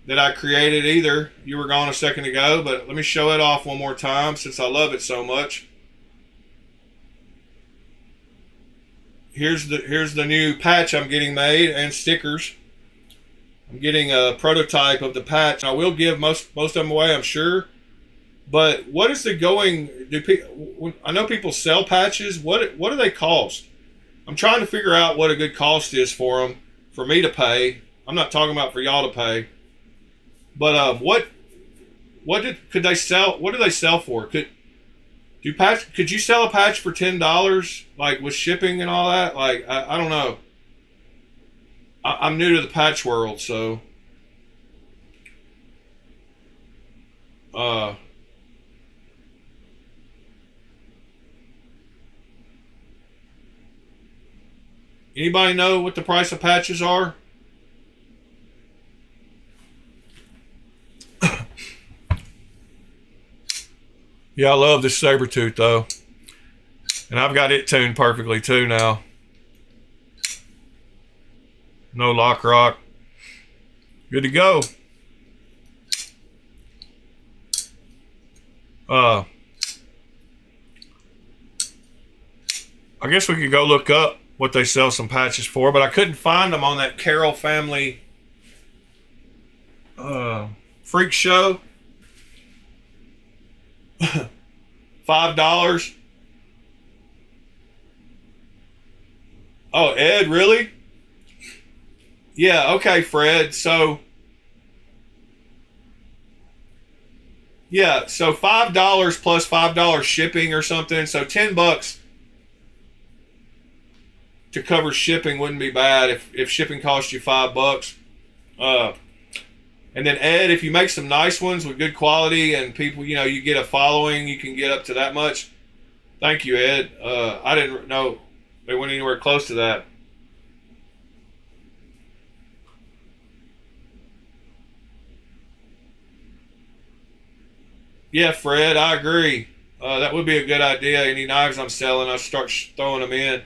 that I created either. You were gone a second ago, but let me show it off one more time since I love it so much. Here's the new patch I'm getting made and stickers. I'm getting a prototype of the patch. I will give most of them away, I'm sure. But what is the going? I know people sell patches. What do they cost? I'm trying to figure out what a good cost is for them, for me to pay. I'm not talking about for y'all to pay. But could they sell? What do they sell for? Could you sell a patch for $10, like with shipping and all that? Like I don't know. I'm new to the patch world, so anybody know what the price of patches are? Yeah, I love this saber tooth though. And I've got it tuned perfectly too now. No lock rock. Good to go. I guess we could go look up what they sell some patches for, but I couldn't find them on that Carroll Family freak show. $5. Oh, Ed, really? Yeah, okay, Fred. So yeah, so $5 plus $5 shipping or something. So $10 to cover shipping wouldn't be bad if shipping cost you $5. And then Ed, if you make some nice ones with good quality and people, you get a following, you can get up to that much. Thank you, Ed. I didn't know they went anywhere close to that. Yeah, Fred, I agree. That would be a good idea. Any knives I'm selling, I start throwing them in.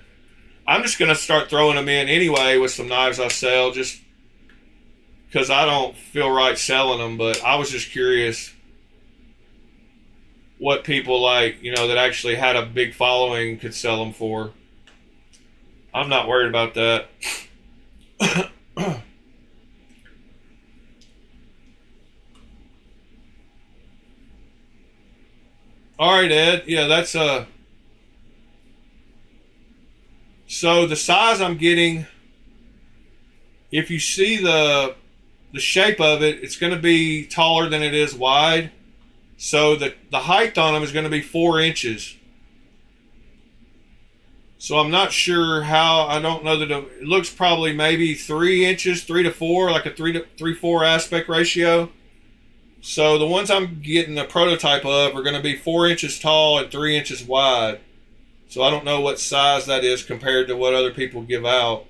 I'm just going to start throwing them in anyway with some knives I sell, just because I don't feel right selling them, but I was just curious what people that actually had a big following could sell them for. I'm not worried about that. All right, Ed. Yeah, that's so the size I'm getting, if you see the shape of it, it's going to be taller than it is wide. So the height on them is going to be 4 inches. So I'm not sure how, I don't know that it looks probably maybe 3 inches, 3 to 4, like a 3:4 aspect ratio. So the ones I'm getting a prototype of are going to be 4 inches tall and 3 inches wide. So I don't know what size that is compared to what other people give out.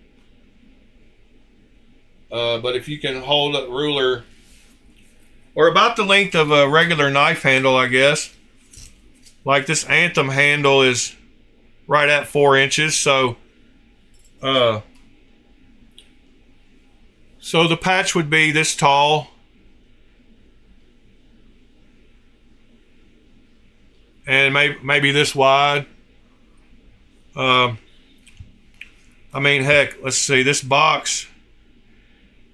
But if you can hold a ruler, or about the length of a regular knife handle, I guess. Like this Anthem handle is right at 4 inches. So So the patch would be this tall. And maybe this wide. I mean, heck, let's see. This box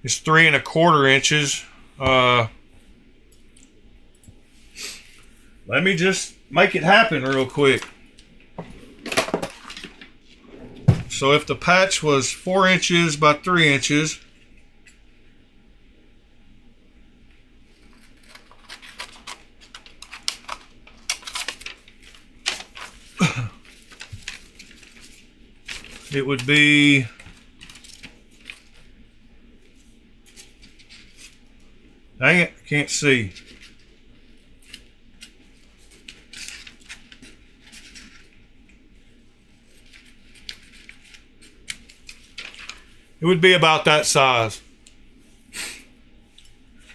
is 3 1/4 inches. Let me just make it happen real quick. So if the patch was 4 inches by 3 inches, it would be dang it, I can't see. It would be about that size.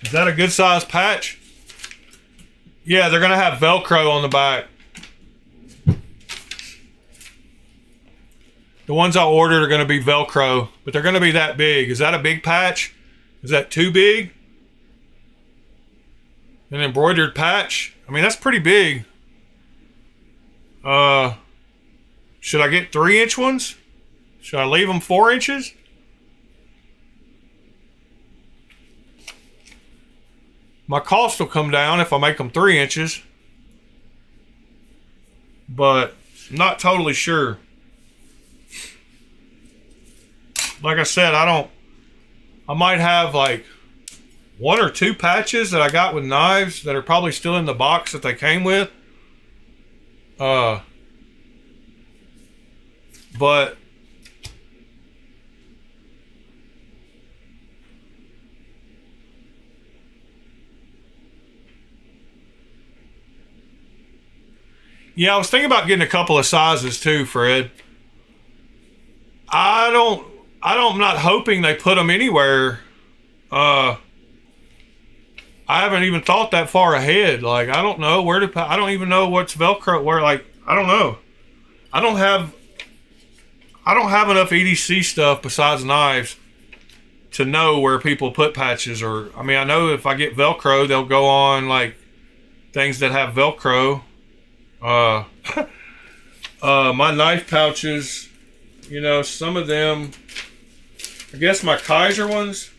Is that a good size patch? Yeah, they're gonna have Velcro on the back. The ones I ordered are going to be Velcro, but they're going to be that big. Is that a big patch? Is that too big? An embroidered patch? I mean, that's pretty big. Should I get 3-inch ones? Should I leave them 4 inches? My cost will come down if I make them 3 inches. But I'm not totally sure. Like I said, I might have like 1 or 2 patches that I got with knives that are probably still in the box that they came with. But yeah, I was thinking about getting a couple of sizes too, Fred. I'm not hoping they put them anywhere. I haven't even thought that far ahead. Like, I don't know where to. I don't even know what's Velcro. Where, like, I don't know. I don't have enough EDC stuff besides knives to know where people put patches. Or, I mean, I know if I get Velcro, they'll go on like things that have Velcro. My knife pouches, you know, some of them. I guess my Kaiser ones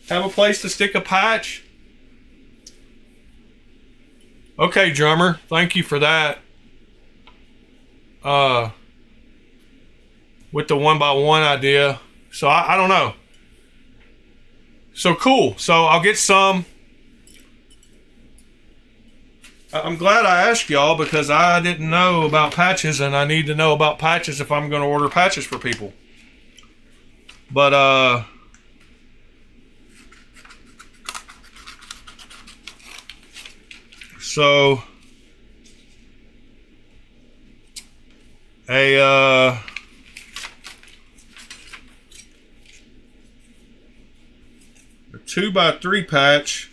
have a place to stick a patch. Okay, drummer, thank you for that. With the 1x1 idea. So I don't know. So cool. So I'll get some. I'm glad I asked y'all because I didn't know about patches, and I need to know about patches if I'm going to order patches for people. But so a 2x3 patch.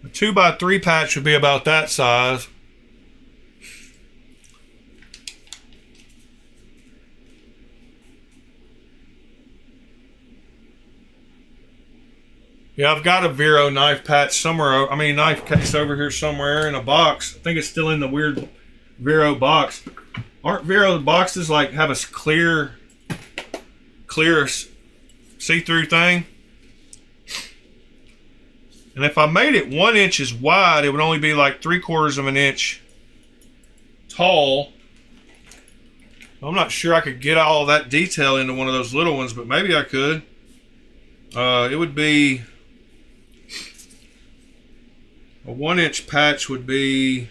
A 2x3 patch would be about that size. Yeah, I've got a Vero knife patch somewhere. I mean, knife case over here somewhere in a box. I think it's still in the weird Vero box. Aren't Vero boxes like have a clear see-through thing? And if I made it 1 inch wide, it would only be like 3/4 of an inch tall. I'm not sure I could get all that detail into one of those little ones, but maybe I could. It would be a 1 inch patch would be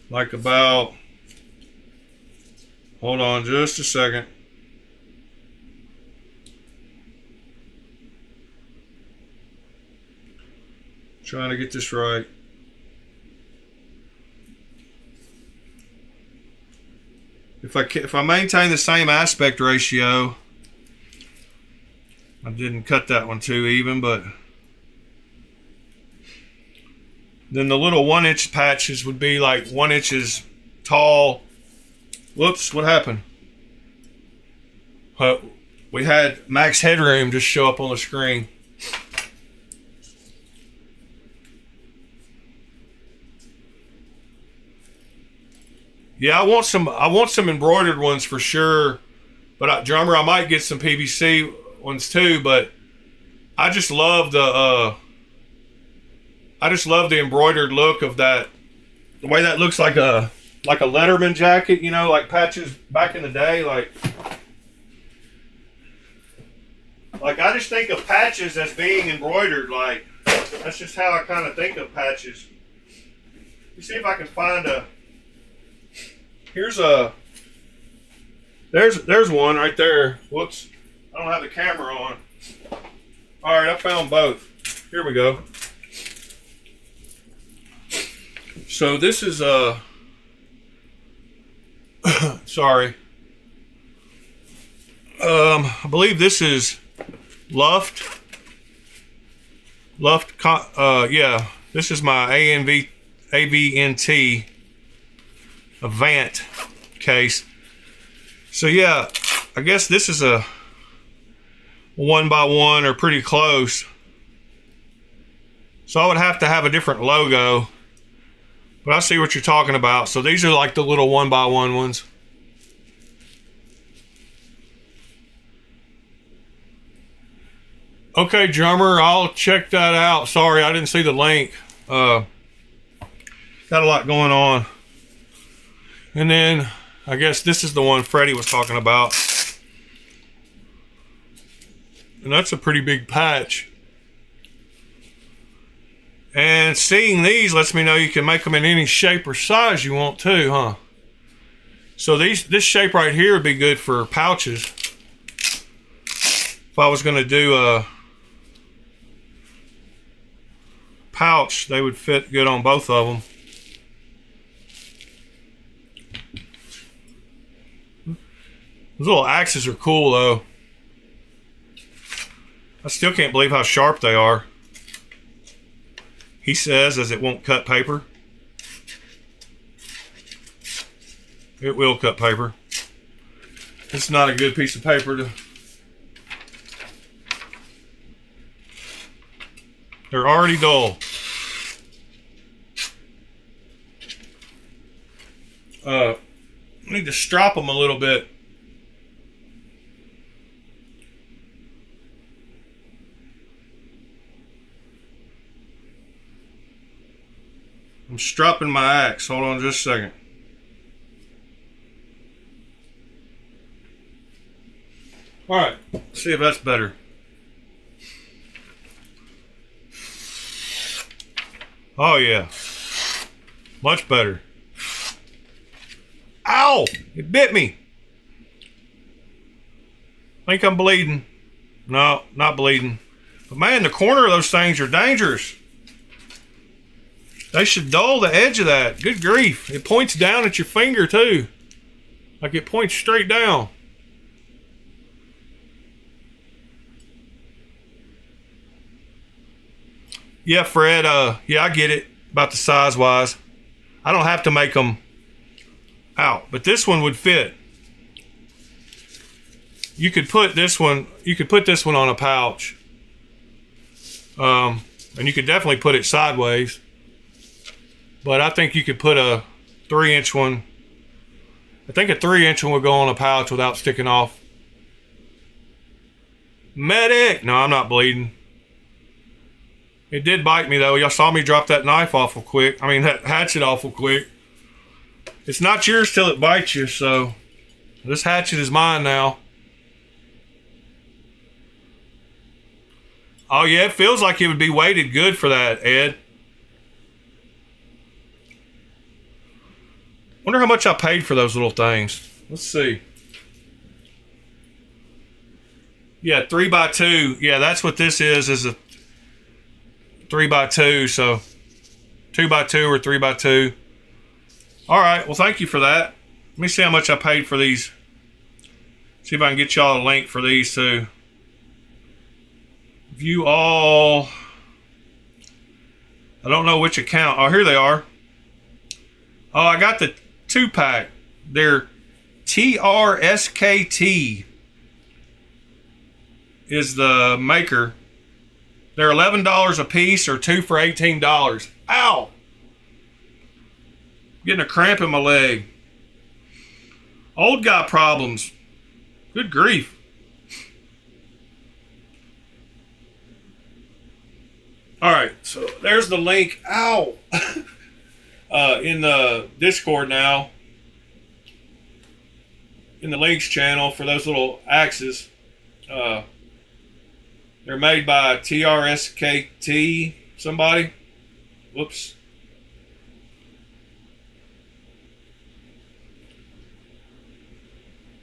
like about, hold on just a second. Trying to get this right. If I maintain the same aspect ratio, I didn't cut that one too even, but Then the little 1-inch patches would be like 1 inches tall. Whoops, what happened? We had max headroom just show up on the screen. Yeah, I want some embroidered ones for sure. But drummer, I might get some PVC ones too. But I just love the embroidered look of that. The way that looks like a Letterman jacket, you know, like patches back in the day. Like I just think of patches as being embroidered. Like that's just how I kind of think of patches. Let me see if I can find a. There's one right there. Whoops, I don't have the camera on. All right, I found both. Here we go. So this is sorry. I believe this is Luft. Yeah, this is my AVNT Avant case. So yeah, I guess this is a 1x1 or pretty close. So I would have to have a different logo. But I see what you're talking about. So these are like the little 1x1 ones. Okay, drummer, I'll check that out. Sorry, I didn't see the link. Got a lot going on. And then I guess this is the one Freddie was talking about. And that's a pretty big patch. And seeing these lets me know you can make them in any shape or size you want to, huh? So this shape right here would be good for pouches. If I was going to do a pouch, they would fit good on both of them. Those little axes are cool though. I still can't believe how sharp they are. He says as it won't cut paper. It will cut paper. It's not a good piece of paper to... They're already dull. I need to strop them a little bit. I'm stropping my axe. Hold on just a second. Alright, see if that's better. Oh yeah. Much better. Ow! It bit me. Think I'm bleeding. No, not bleeding. But man, the corner of those things are dangerous. They should dull the edge of that. Good grief. It points down at your finger too. Like it points straight down. Yeah, Fred, yeah, I get it about the size wise. I don't have to make them out, but this one would fit. You could put this one on a pouch. And you could definitely put it sideways. But I think you could put a 3-inch one. I think a 3-inch one would go on a pouch without sticking off. Medic! No, I'm not bleeding. It did bite me though. Y'all saw me drop that knife awful quick. I mean, that hatchet awful quick. It's not yours till it bites you, so this hatchet is mine now. Oh yeah, it feels like it would be weighted good for that, Ed. Wonder how much I paid for those little things. Let's see. Yeah, 3x2. Yeah, that's what this is a 3x2. So 2x2 or 3x2. All right. Well, thank you for that. Let me see how much I paid for these. See if I can get y'all a link for these too. View all. I don't know which account. Oh, here they are. Oh, I got the 2-pack. They're TRSKT is the maker. They're $11 a piece or 2 for $18. Ow! Getting a cramp in my leg. Old guy problems. Good grief. Alright, so there's the link. Ow! In the Discord now. In the links channel for those little axes. They're made by TRSKT somebody. Whoops.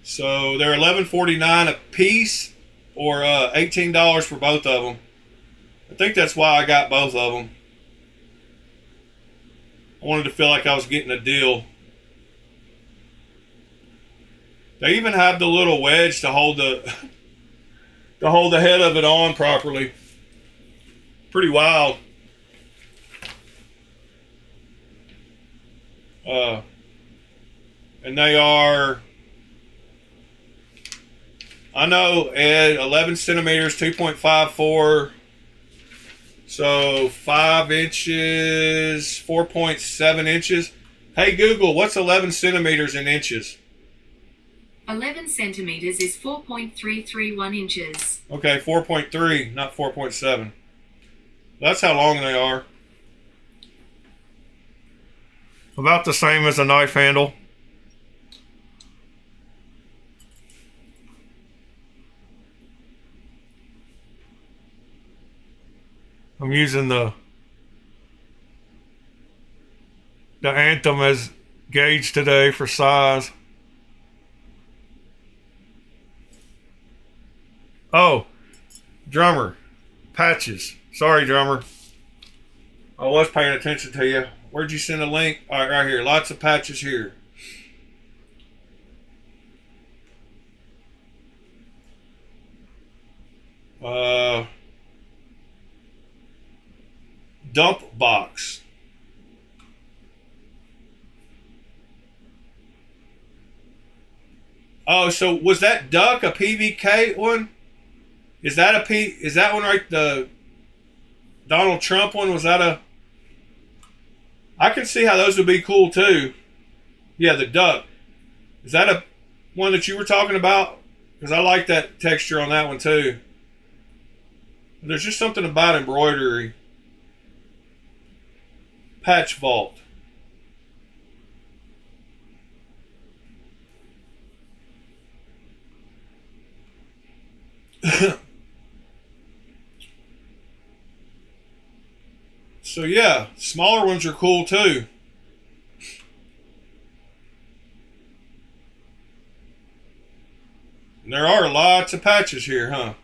So they're $11.49 a piece or $18 for both of them. I think that's why I got both of them. I wanted to feel like I was getting a deal. They even have the little wedge to hold the head of it on properly. Pretty wild. And they are, I know, Ed, 11 centimeters, 2.54. So 5 inches, 4.7 inches. Hey Google, what's 11 centimeters in inches? 11 centimeters is 4.331 inches. Okay, 4.3, not 4.7. That's how long they are. About the same as a knife handle. I'm using the Anthem as gauge today for size. Oh, drummer, patches. Sorry, drummer. I was paying attention to you. Where'd you send a link? All right, right here. Lots of patches here. Dump box. Oh, so was that duck a PVK one? Is that is that one right? The Donald Trump one, was that a? I can see how those would be cool too. Yeah, the duck. Is that a one that you were talking about? Because I like that texture on that one too. There's just something about embroidery. Patch vault. So yeah, smaller ones are cool too. And there are lots of patches here, huh?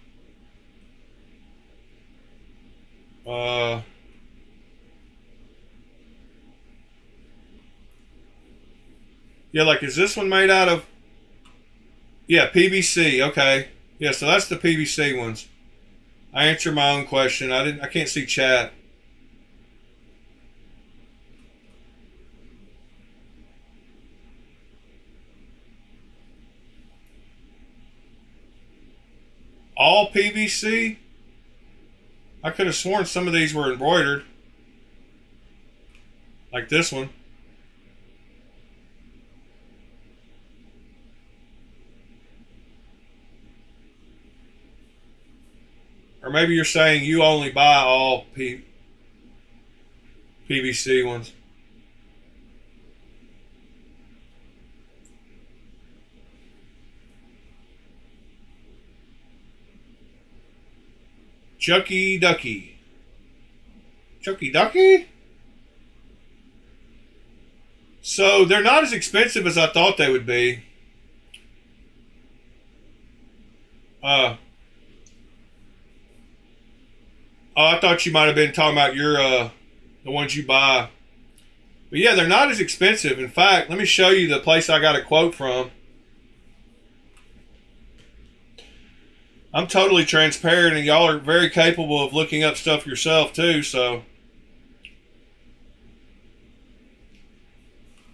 Yeah, like, is this one made out of? Yeah, PVC. Okay. Yeah, so that's the PVC ones. I answered my own question. I can't see chat. All PVC? I could have sworn some of these were embroidered. Like this one. Or maybe you're saying you only buy all PVC ones. Chucky Ducky. Chucky Ducky? So they're not as expensive as I thought they would be. Oh, I thought you might have been talking about your the ones you buy. But yeah, they're not as expensive. In fact, let me show you the place I got a quote from. I'm totally transparent, and y'all are very capable of looking up stuff yourself too, so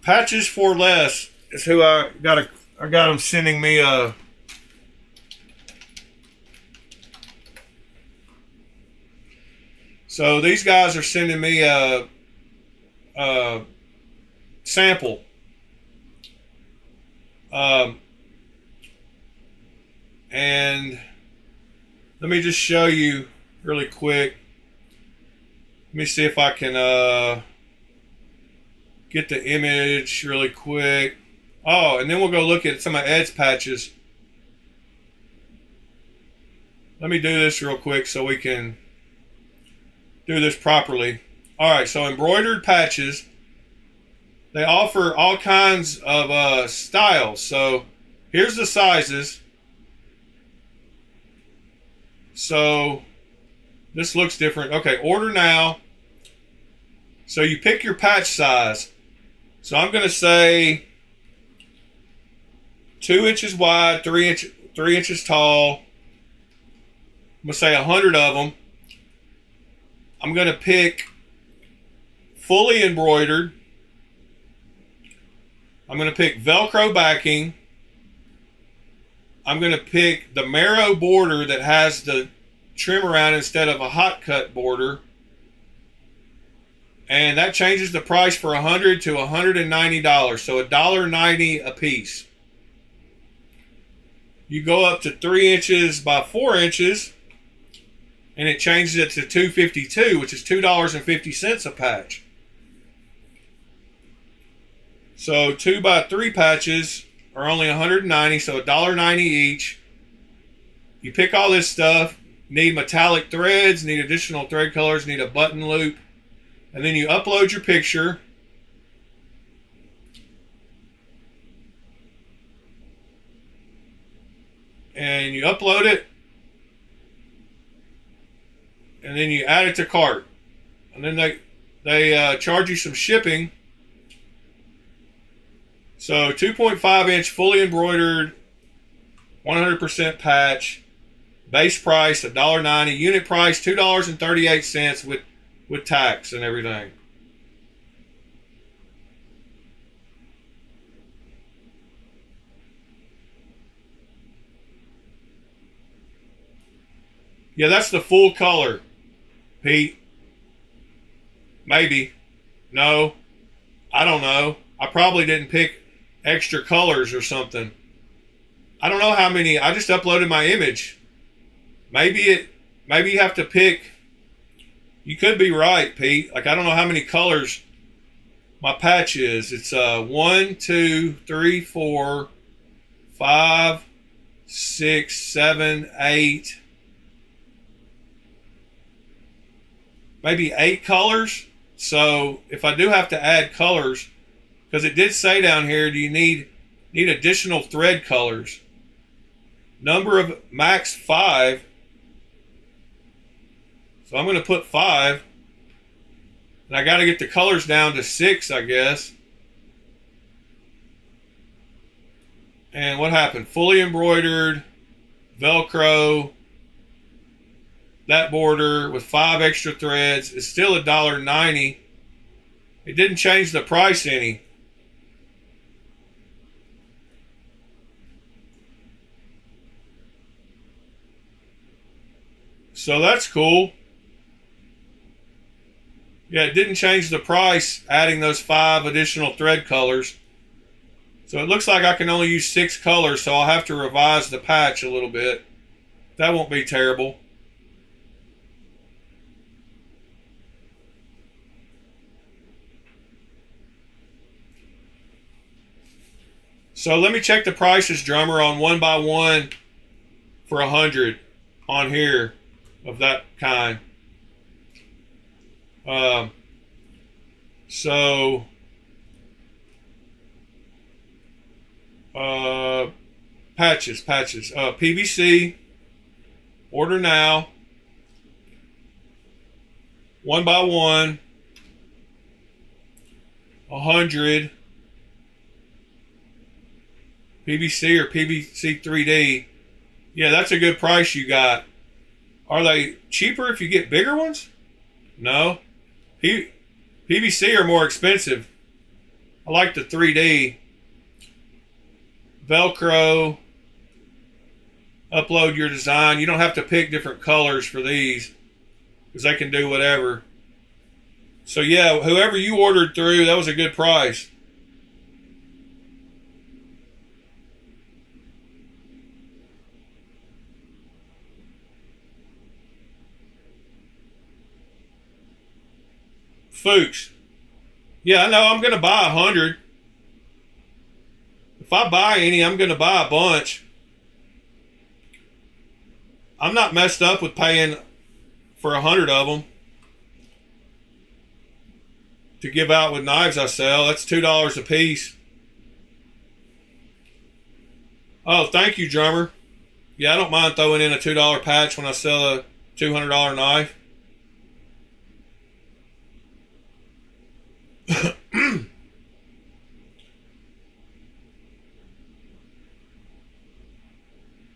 Patches for Less is who I got them sending me a. So these guys are sending me a sample. And let me just show you really quick. Let me see if I can get the image really quick. Oh, and then we'll go look at some of Ed's patches. Let me do this real quick so we can do this properly. All right, so embroidered patches. They offer all kinds of styles. So here's the sizes. So this looks different. Okay, order now. So you pick your patch size. So I'm going to say 2 inches wide, 3 inches tall. I'm going to say 100 of them. I'm going to pick fully embroidered. I'm going to pick Velcro backing. I'm going to pick the marrow border that has the trim around instead of a hot cut border. And that changes the price for $100 to $190. So $1.90 a piece. You go up to 3 inches by 4 inches, and it changes it to $2.52, which is $2.50 a patch. So 2 by 3 patches are only $190, so $1.90 each. You pick all this stuff. Need metallic threads, need additional thread colors, need a button loop. And then you upload your picture. And you upload it. And then you add it to cart. And then they charge you some shipping. So 2.5 inch fully embroidered 100% patch. Base price $1.90. Unit price $2.38 with tax and everything. Yeah, that's the full color, Pete. Maybe. No. I don't know. I probably didn't pick extra colors or something. I don't know how many. I just uploaded my image. Maybe you have to pick. You could be right, Pete. Like, I don't know how many colors my patch is. It's 1, 2, 3, 4, 5, 6, 7, 8. Maybe 8 colors. So if I do have to add colors, because it did say down here, do you need additional thread colors? Number of max 5. So I'm going to put 5. And I got to get the colors down to 6, I guess. And what happened? Fully embroidered, Velcro, that border with 5 extra threads is still $1.90. It didn't change the price any. So that's cool. Yeah, it didn't change the price adding those 5 additional thread colors. So it looks like I can only use 6 colors, so I'll have to revise the patch a little bit. That won't be terrible. So let me check the prices, drummer, on 1x1 for 100 on here of that kind. Patches, PVC, order now, 1x1, 100, PVC or PVC 3D. Yeah, that's a good price you got. Are they cheaper if you get bigger ones? No. PVC are more expensive. I like the 3D. Velcro. Upload your design. You don't have to pick different colors for these because they can do whatever. So yeah, whoever you ordered through, that was a good price. Fuchs. Yeah, I know. I'm going to buy 100. If I buy any, I'm going to buy a bunch. I'm not messed up with paying for 100 of them to give out with knives I sell. That's $2 a piece. Oh, thank you, drummer. Yeah, I don't mind throwing in a $2 patch when I sell a $200 knife.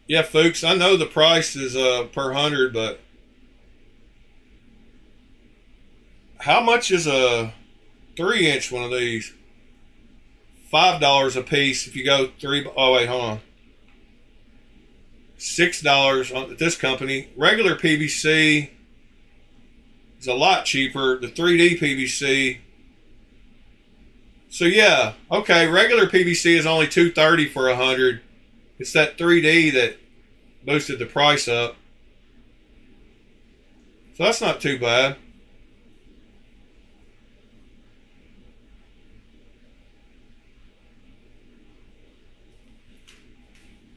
Yeah, folks, I know the price is per 100, but how much is a 3-inch one of these? $5 a piece if you go 3. Oh wait, hold on. $6 at this company. Regular PVC is a lot cheaper. The 3D PVC. So yeah, okay. Regular PVC is only $2.30 for 100. It's that 3D that boosted the price up. So that's not too bad.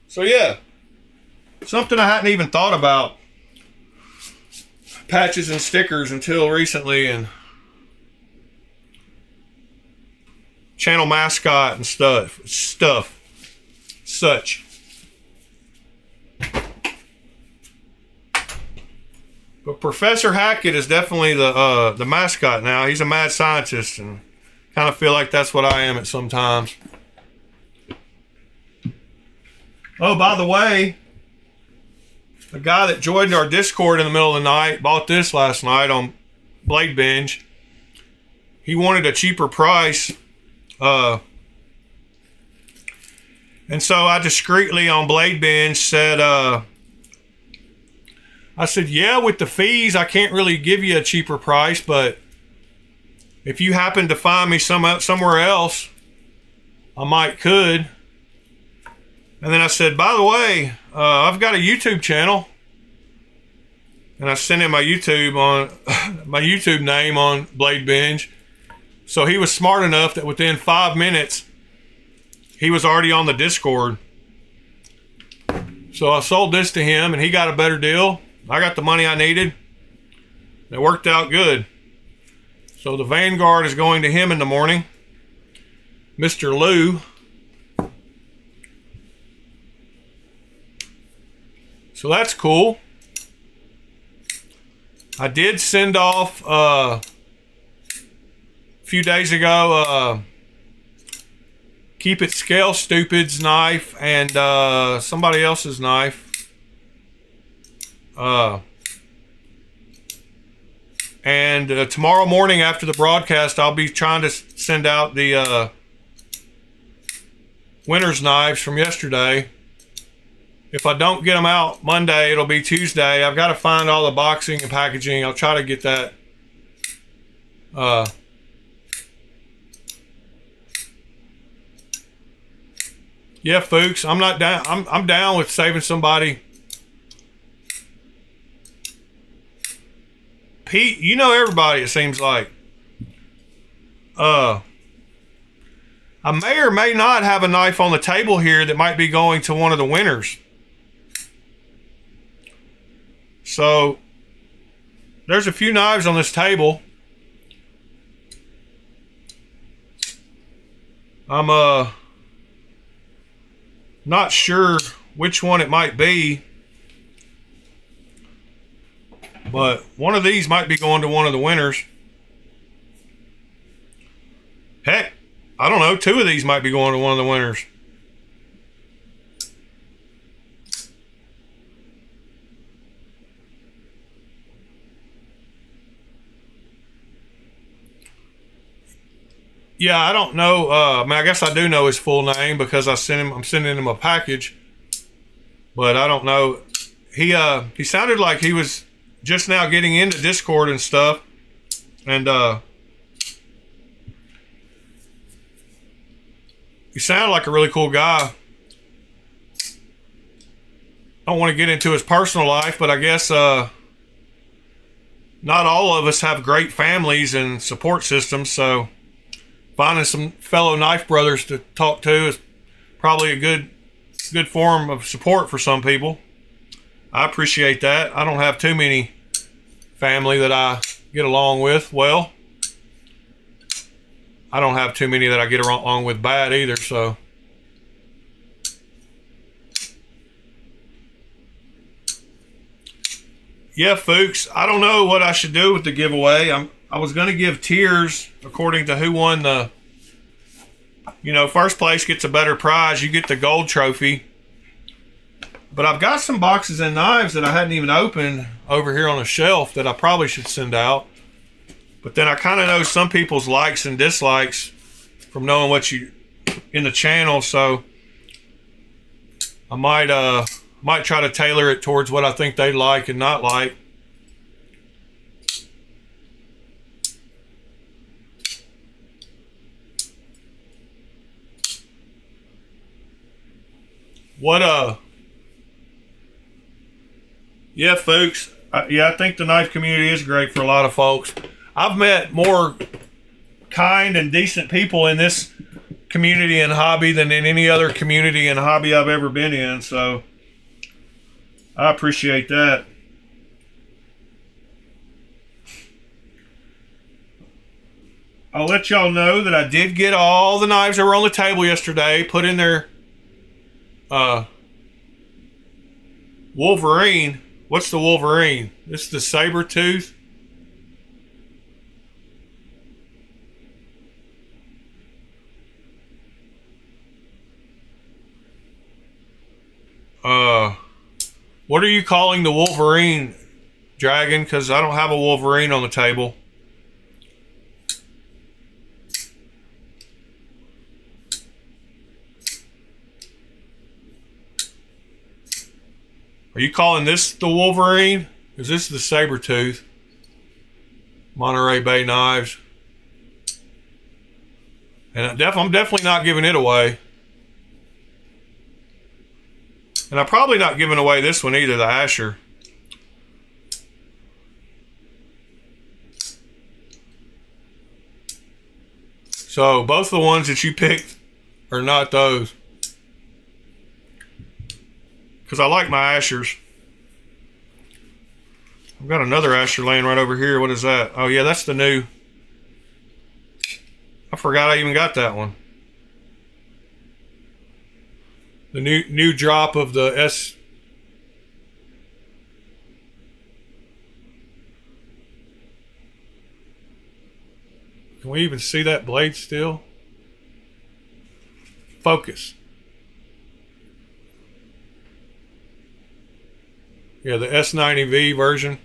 So yeah, something I hadn't even thought about. Patches and stickers until recently, and channel mascot and stuff. Such. But Professor Hackit is definitely the mascot now. He's a mad scientist, and kind of feel like that's what I am at some times. Oh, by the way, the guy that joined our Discord in the middle of the night bought this last night on Blade Binge. He wanted a cheaper price. And so I discreetly on Blade Binge said, I said, yeah, with the fees, I can't really give you a cheaper price, but if you happen to find me somewhere else, I could. And then I said, by the way, I've got a YouTube channel. And I sent him my YouTube name on Blade Binge. So he was smart enough that within 5 minutes, he was already on the Discord. So I sold this to him and he got a better deal. I got the money I needed. It worked out good. So the Vanguard is going to him in the morning. Mr. Lou. So that's cool. I did send off a few days ago Keep It Scale Stupid's knife and somebody else's knife. And tomorrow morning after the broadcast, I'll be trying to send out the winner's knives from yesterday. If I don't get them out Monday, it'll be Tuesday. I've got to find all the boxing and packaging. I'll try to get that. Yeah, folks, I'm not down. I'm down with saving somebody. Pete, you know everybody, it seems like. I may or may not have a knife on the table here that might be going to one of the winners. So, there's a few knives on this table. I'm not sure which one it might be. But one of these might be going to one of the winners. Heck, I don't know. 2 of these might be going to one of the winners. Yeah, I don't know. I mean, I guess I do know his full name because I'm sending him a package, but I don't know. He sounded like he was just now getting into Discord and stuff, and he sounded like a really cool guy. I don't want to get into his personal life, but I guess not all of us have great families and support systems, so finding some fellow knife brothers to talk to is probably a good form of support for some people. I appreciate that. I don't have too many family that I get along with well. I don't have too many that I get along with bad either, so. Yeah, folks, I don't know what I should do with the giveaway. I was going to give tiers according to who won the, first place gets a better prize. You get the gold trophy. But I've got some boxes and knives that I hadn't even opened over here on the shelf that I probably should send out. But then I kind of know some people's likes and dislikes from knowing what you in the channel, so I might try to tailor it towards what I think they like and not like. Yeah, folks. I think the knife community is great for a lot of folks. I've met more kind and decent people in this community and hobby than in any other community and hobby I've ever been in, so I appreciate that. I'll let y'all know that I did get all the knives that were on the table yesterday put in their Wolverine. What's the Wolverine? This is the saber tooth. What are you calling the Wolverine, Dragon? Because I don't have a Wolverine on the table. Are you calling this the Wolverine? Is this the saber tooth? Monterey Bay Knives. And I'm definitely not giving it away. And I'm probably not giving away this one either, the Asher. So both the ones that you picked are not those. Because I like my Ashers. I've got another Asher laying right over here. What is that? Oh yeah, that's the new. I forgot I even got that one. The new drop of the S. Can we even see that blade still? Focus. Yeah, the S90V version.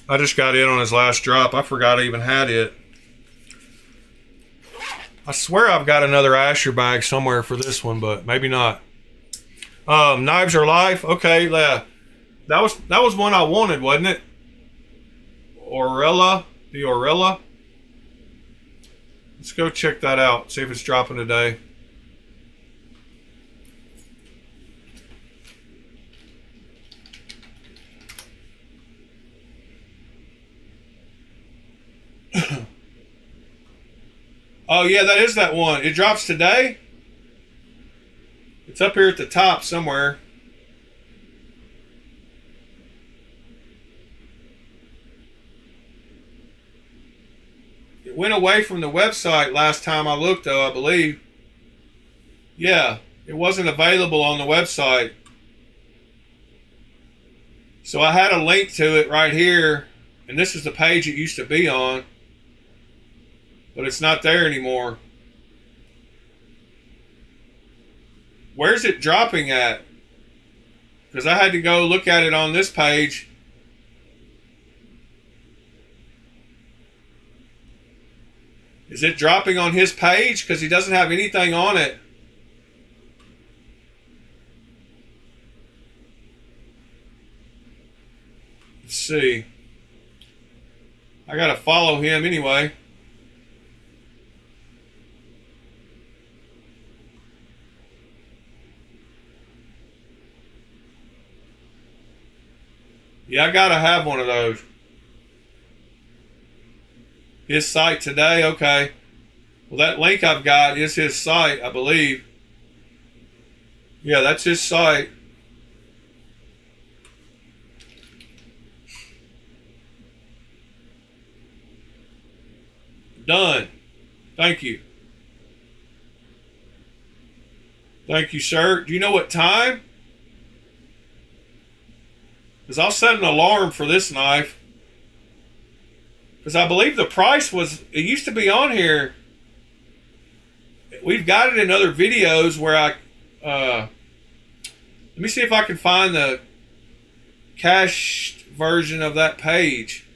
I just got in on his last drop. I forgot I even had it. I swear I've got another Asher bag somewhere for this one, but maybe not. Knives Are Life. Okay, that was one I wanted, wasn't it? Orella, the Orella. Let's go check that out. See if it's dropping today. Oh yeah, that is that one. It drops today. It's up here at the top somewhere. It went away from the website last time I looked, though, I believe. Yeah, it wasn't available on the website. So I had a link to it right here, and this is the page it used to be on. But it's not there anymore. Where's it dropping at? because I had to go look at it on this page. Is it dropping on his page? Because he doesn't have anything on it. Let's see. I gotta follow him anyway. Yeah, I gotta have one of those. His site today, okay. Well, that link I've got is his site, I believe. Yeah, that's his site. Done. Thank you. Thank you, sir. Do you know what time? Because I'll set an alarm for this knife. Because I believe the price was, it used to be on here. We've got it in other videos where let me see if I can find the cached version of that page.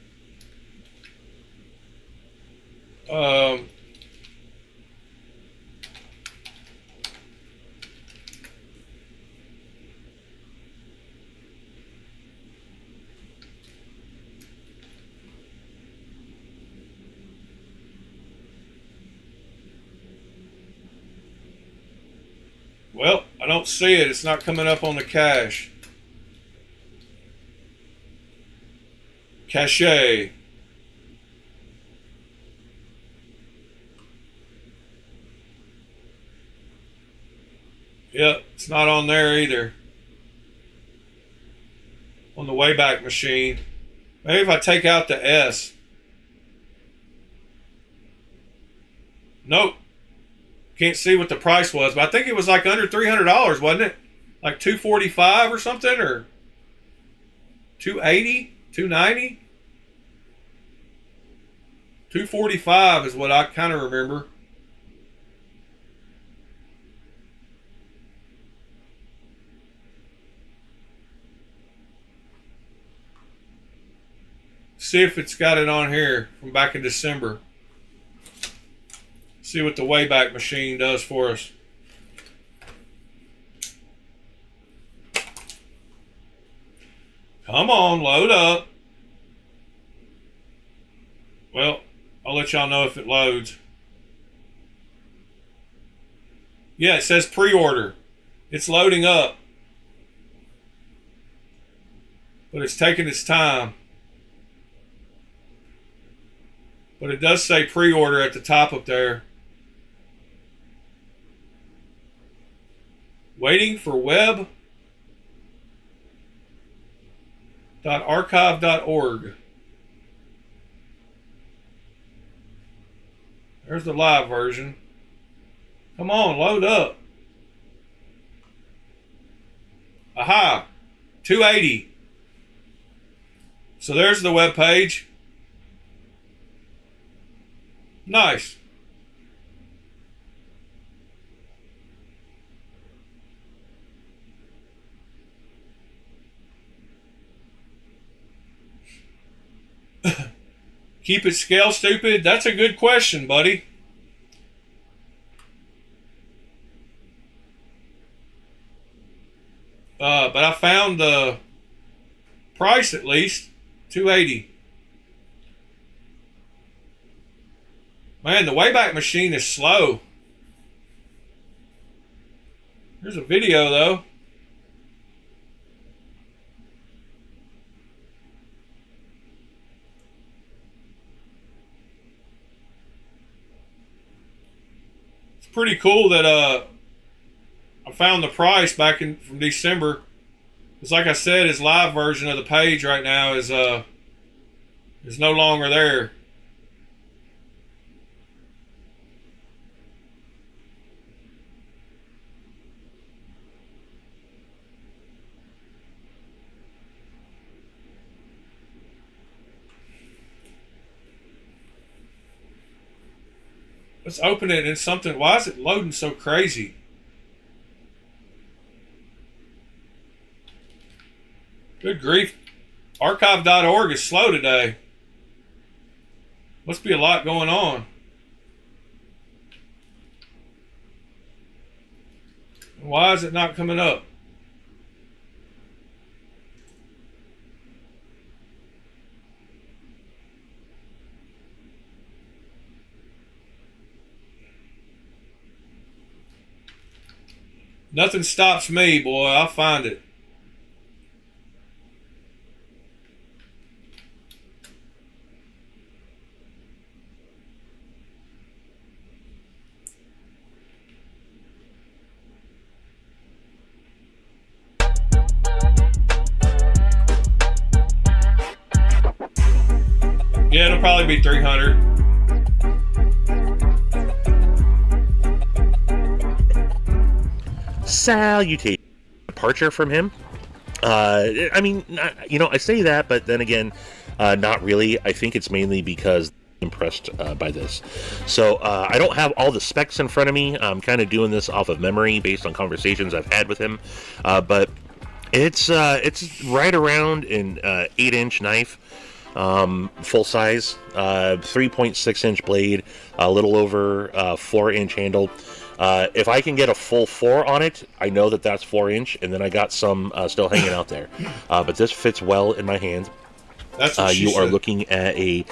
Well, I don't see it. It's not coming up on the cache. Cache. Yep, it's not on there either. On the Wayback Machine. Maybe if I take out the S. Nope. Can't see what the price was, but I think it was like under $300, wasn't it? Like $245 or something, or $280, $290, $245 is what I kind of remember. See if it's got it on here from back in December. See what the Wayback Machine does for us. Come on, load up. Well, I'll let y'all know if it loads. Yeah, it says pre-order. It's loading up. But it's taking its time. But it does say pre-order at the top up there. Waiting for web.archive.org. There's the live version. Come on, load up. Aha, 280. So there's the web page. Nice. Keep it scale stupid? That's a good question, buddy. But I found the price at least, $280. Man, the Wayback Machine is slow. Here's a video though. It's pretty cool that I found the price back from December. It's like I said, his live version of the page right now is no longer there. Let's open it in something. Why is it loading so crazy? Good grief. Archive.org is slow today. Must be a lot going on. Why is it not coming up? Nothing stops me, boy. I'll find it. Yeah, it'll probably be 300. Salutation. Departure from him. I mean, I say that, but then again, not really. I think it's mainly because I'm impressed by this. So I don't have all the specs in front of me. I'm kind of doing this off of memory based on conversations I've had with him. But it's right around an 8-inch knife. Full size, 3.6-inch blade, a little over 4-inch handle. If I can get a full 4 on it, I know that that's 4-inch, and then I got some still hanging out there. But this fits well in my hand. That's what you said. are looking at I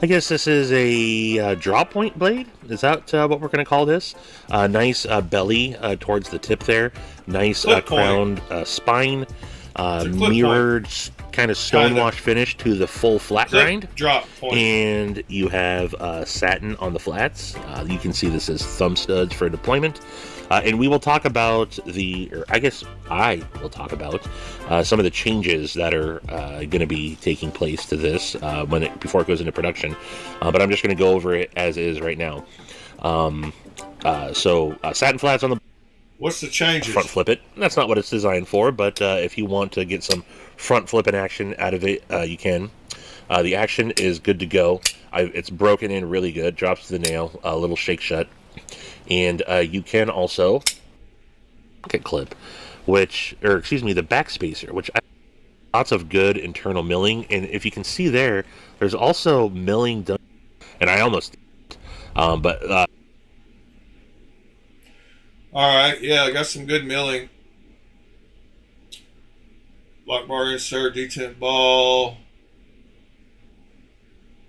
guess this is a drop point blade. Is that what we're going to call this? Nice belly towards the tip there. Nice crowned spine. Mirrored kind of stonewash finish to the full flat grind. Drop point. And you have satin on the flats. You can see this as thumb studs for deployment. And we will talk about I will talk about some of the changes that are going to be taking place to this before it goes into production. But I'm just going to go over it as is right now. So satin flats on the What's the changes? front flip it. That's not what it's designed for, but if you want to get some front flipping action out of it, you can. The action is good to go. It's broken in really good, drops to the nail, a little shake shut. And you can also pocket clip, the back spacer, which lots of good internal milling. And if you can see there's also milling done, and I almost but All right, yeah, I got some good milling. Lock bar insert, detent ball.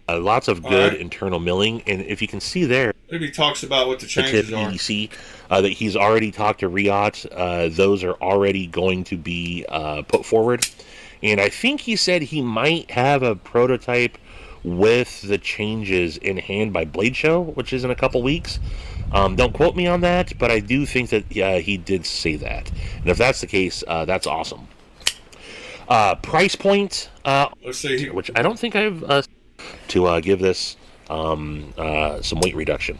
lots of good internal milling. And if you can see Maybe he talks about what the the changes tip are. EDC that he's already talked to Riot. Those are already going to be put forward. And I think he said he might have a prototype with the changes in hand by Blade Show, which is in a couple weeks. Don't quote me on that, but I do think that he did say that. And if that's the case, that's awesome. Price point, Let's see. which I don't think I've to give this some weight reduction.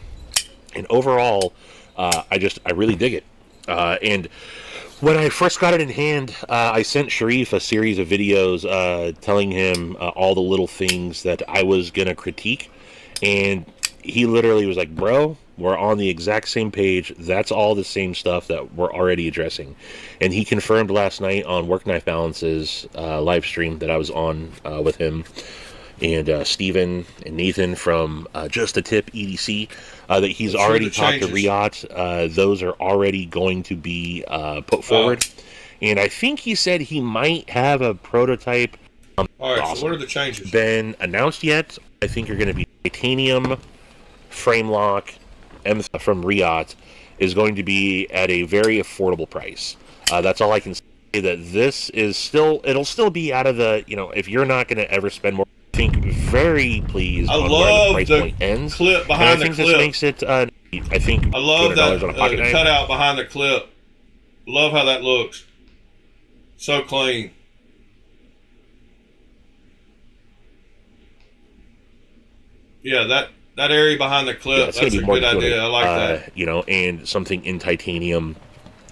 And overall, I really dig it. And when I first got it in hand, I sent Sharif a series of videos telling him all the little things that I was going to critique. And he literally was like, bro, we're on the exact same page. That's all the same stuff that we're already addressing. And he confirmed last night on Work Knife Balance's live stream that I was on with him and Steven and Nathan from Just a Tip EDC that he's already talked to Riot. Those are already going to be put forward. And I think he said he might have a prototype. All right, so what are the changes? Been announced yet? I think you're going to be titanium frame lock M from Riot is going to be at a very affordable price. That's all I can say. That this is it'll still be out of the, if you're not going to ever spend more. I think very pleased on where the price point ends. Clip behind the clip. This makes it. I love that on a pocket knife. cutout behind the clip. Love how that looks. So clean. Yeah, that area behind the clip, that's a good idea. I like that. And something in titanium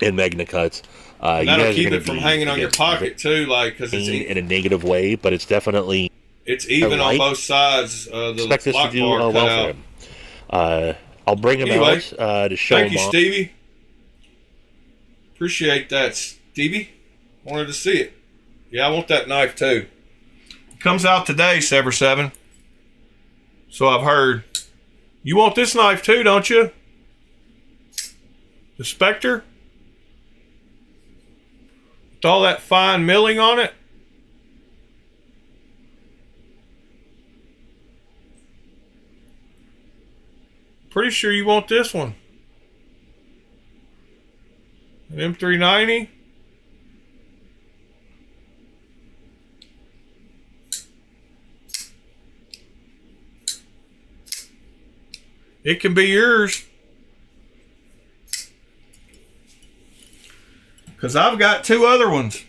and Magna Cuts. And that'll keep it from hanging on your pocket too, because it's in a negative way, but it's definitely even on both sides. The expect this lock to do bar well cutout. for him. I'll bring him out to show him. Thank you, Stevie. Appreciate that, Stevie. Wanted to see it. Yeah, I want that knife too. It comes out today, Sever 7. So I've heard. You want this knife too, don't you? The Spectre? With all that fine milling on it? Pretty sure you want this one. An M390? It can be yours. Because I've got 2 other ones.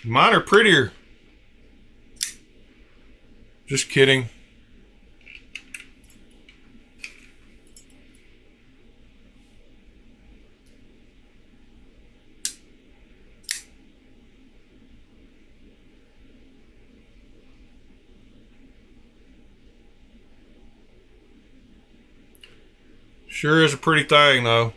Mine are prettier. Just kidding. Sure is a pretty thing, though.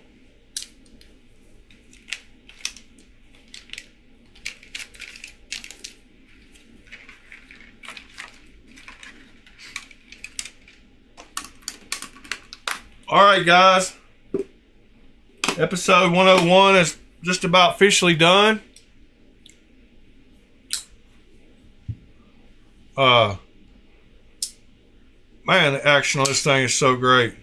All right, guys. Episode 101 is just about officially done. Man, the action on this thing is so great.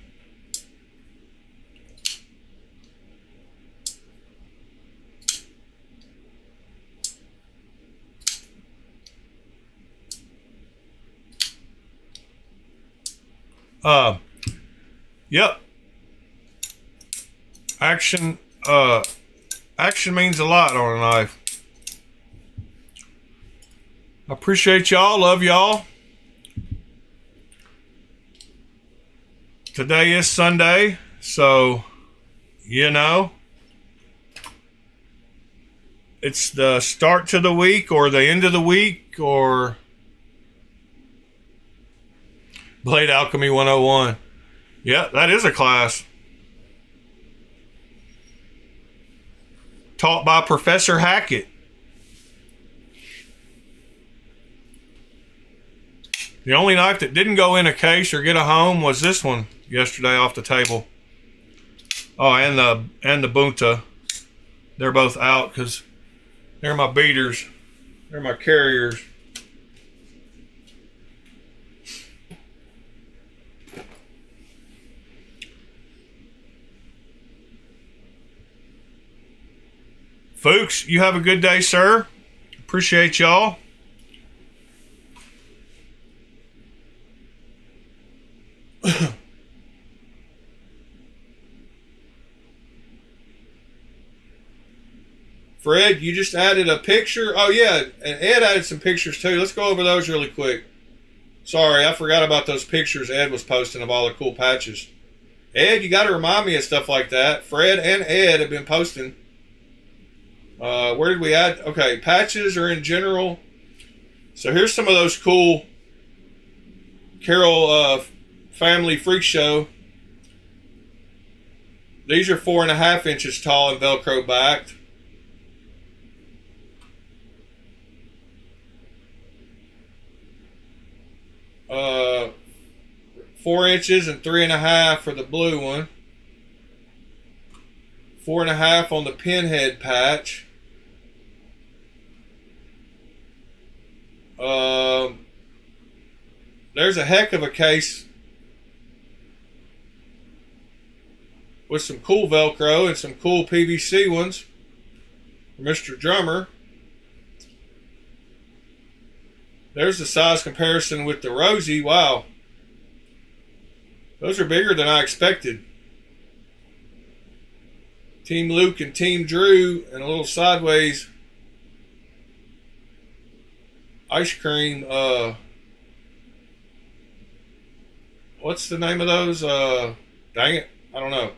Yep. Action means a lot on a knife. I appreciate y'all, love y'all. Today is Sunday, so you know, it's the start to the week or the end of the week or Blade Alchemy 101. Yeah, that is a class. Taught by Professor Hackit. The only knife that didn't go in a case or get a home was this one yesterday off the table. Oh, and the Bunta. They're both out because they're my beaters. They're my carriers. Folks, you have a good day, sir. Appreciate y'all. Fred, you just added a picture. Oh, yeah, and Ed added some pictures, too. Let's go over those really quick. Sorry, I forgot about those pictures Ed was posting of all the cool patches. Ed, you got to remind me of stuff like that. Fred and Ed have been posting. Where did we add? Okay, patches are in general. So here's some of those cool Carroll Family Freak Show. These are 4.5 inches tall and Velcro backed. Uh, 4 inches and 3.5 for the blue one. 4.5 on the pinhead patch. There's a heck of a case with some cool Velcro and some cool PVC ones for Mr. Drummer. There's the size comparison with the Rosie. Wow. Those are bigger than I expected. Team Luke and Team Drew and a little sideways ice cream. What's the name of those? Dang it. I don't know.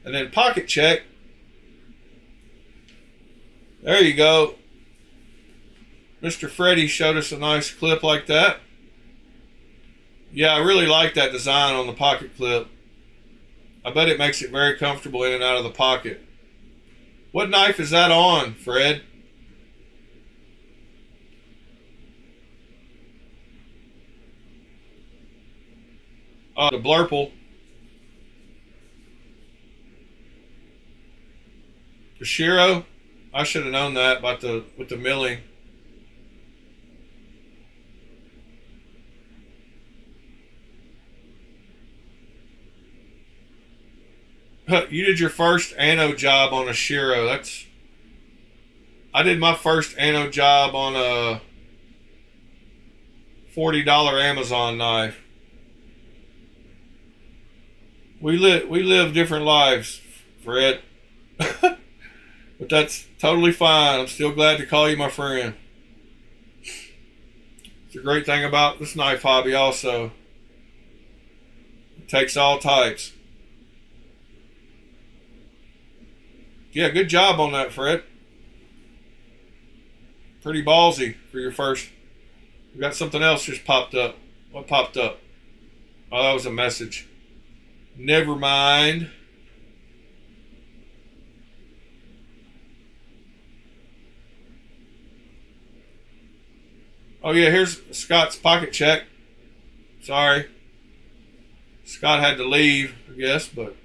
And then Pocket Check. There you go. Mr. Freddie showed us a nice clip like that. Yeah, I really like that design on the pocket clip. I bet it makes it very comfortable in and out of the pocket. What knife is that on, Fred? The Blurple. The Shiro. I should have known that about with the milling. You did your first anno job on a Shiro. I did my first anno job on a $40 Amazon knife. We live different lives, Fred. But that's totally fine. I'm still glad to call you my friend. It's a great thing about this knife hobby also. It takes all types. Yeah, good job on that, Fred. Pretty ballsy for your first. We got something else just popped up. What popped up? Oh, that was a message. Never mind. Oh yeah, here's Scott's pocket check. Sorry. Scott had to leave, I guess, but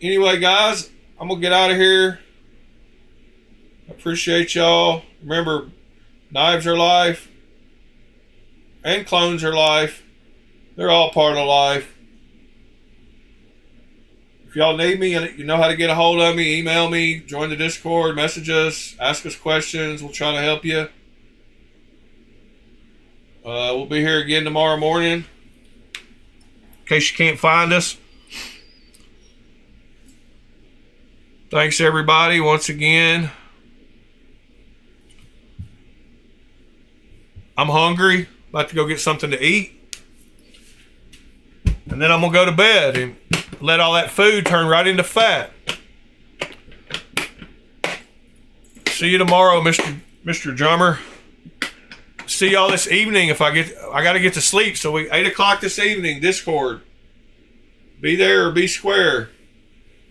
anyway, guys, I'm gonna get out of here. I appreciate y'all. Remember, knives are life, and clones are life. They're all part of life. If y'all need me and you know how to get a hold of me, email me, join the Discord, message us, ask us questions. We'll try to help you. We'll be here again tomorrow morning. In case you can't find us. Thanks everybody once again. I'm hungry. About to go get something to eat. And then I'm going to go to bed and let all that food turn right into fat. See you tomorrow, Mr. Drummer. See y'all this evening I got to get to sleep. So 8 o'clock this evening, Discord. Be there or be square.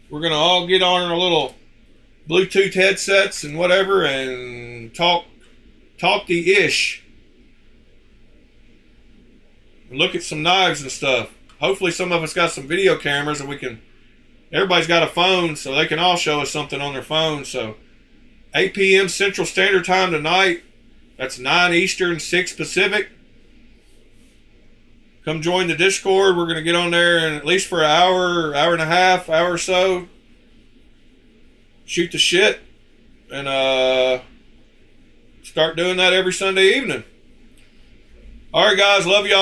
We're going to all get on our little Bluetooth headsets and whatever and talk the ish. And look at some knives and stuff. Hopefully some of us got some video cameras and everybody's got a phone so they can all show us something on their phone. So 8 p.m. Central Standard Time tonight. That's 9 Eastern, 6 Pacific. Come join the Discord. We're going to get on there and at least for an hour and a half, hour or so, shoot the shit and start doing that every Sunday evening. All right, guys. Love y'all.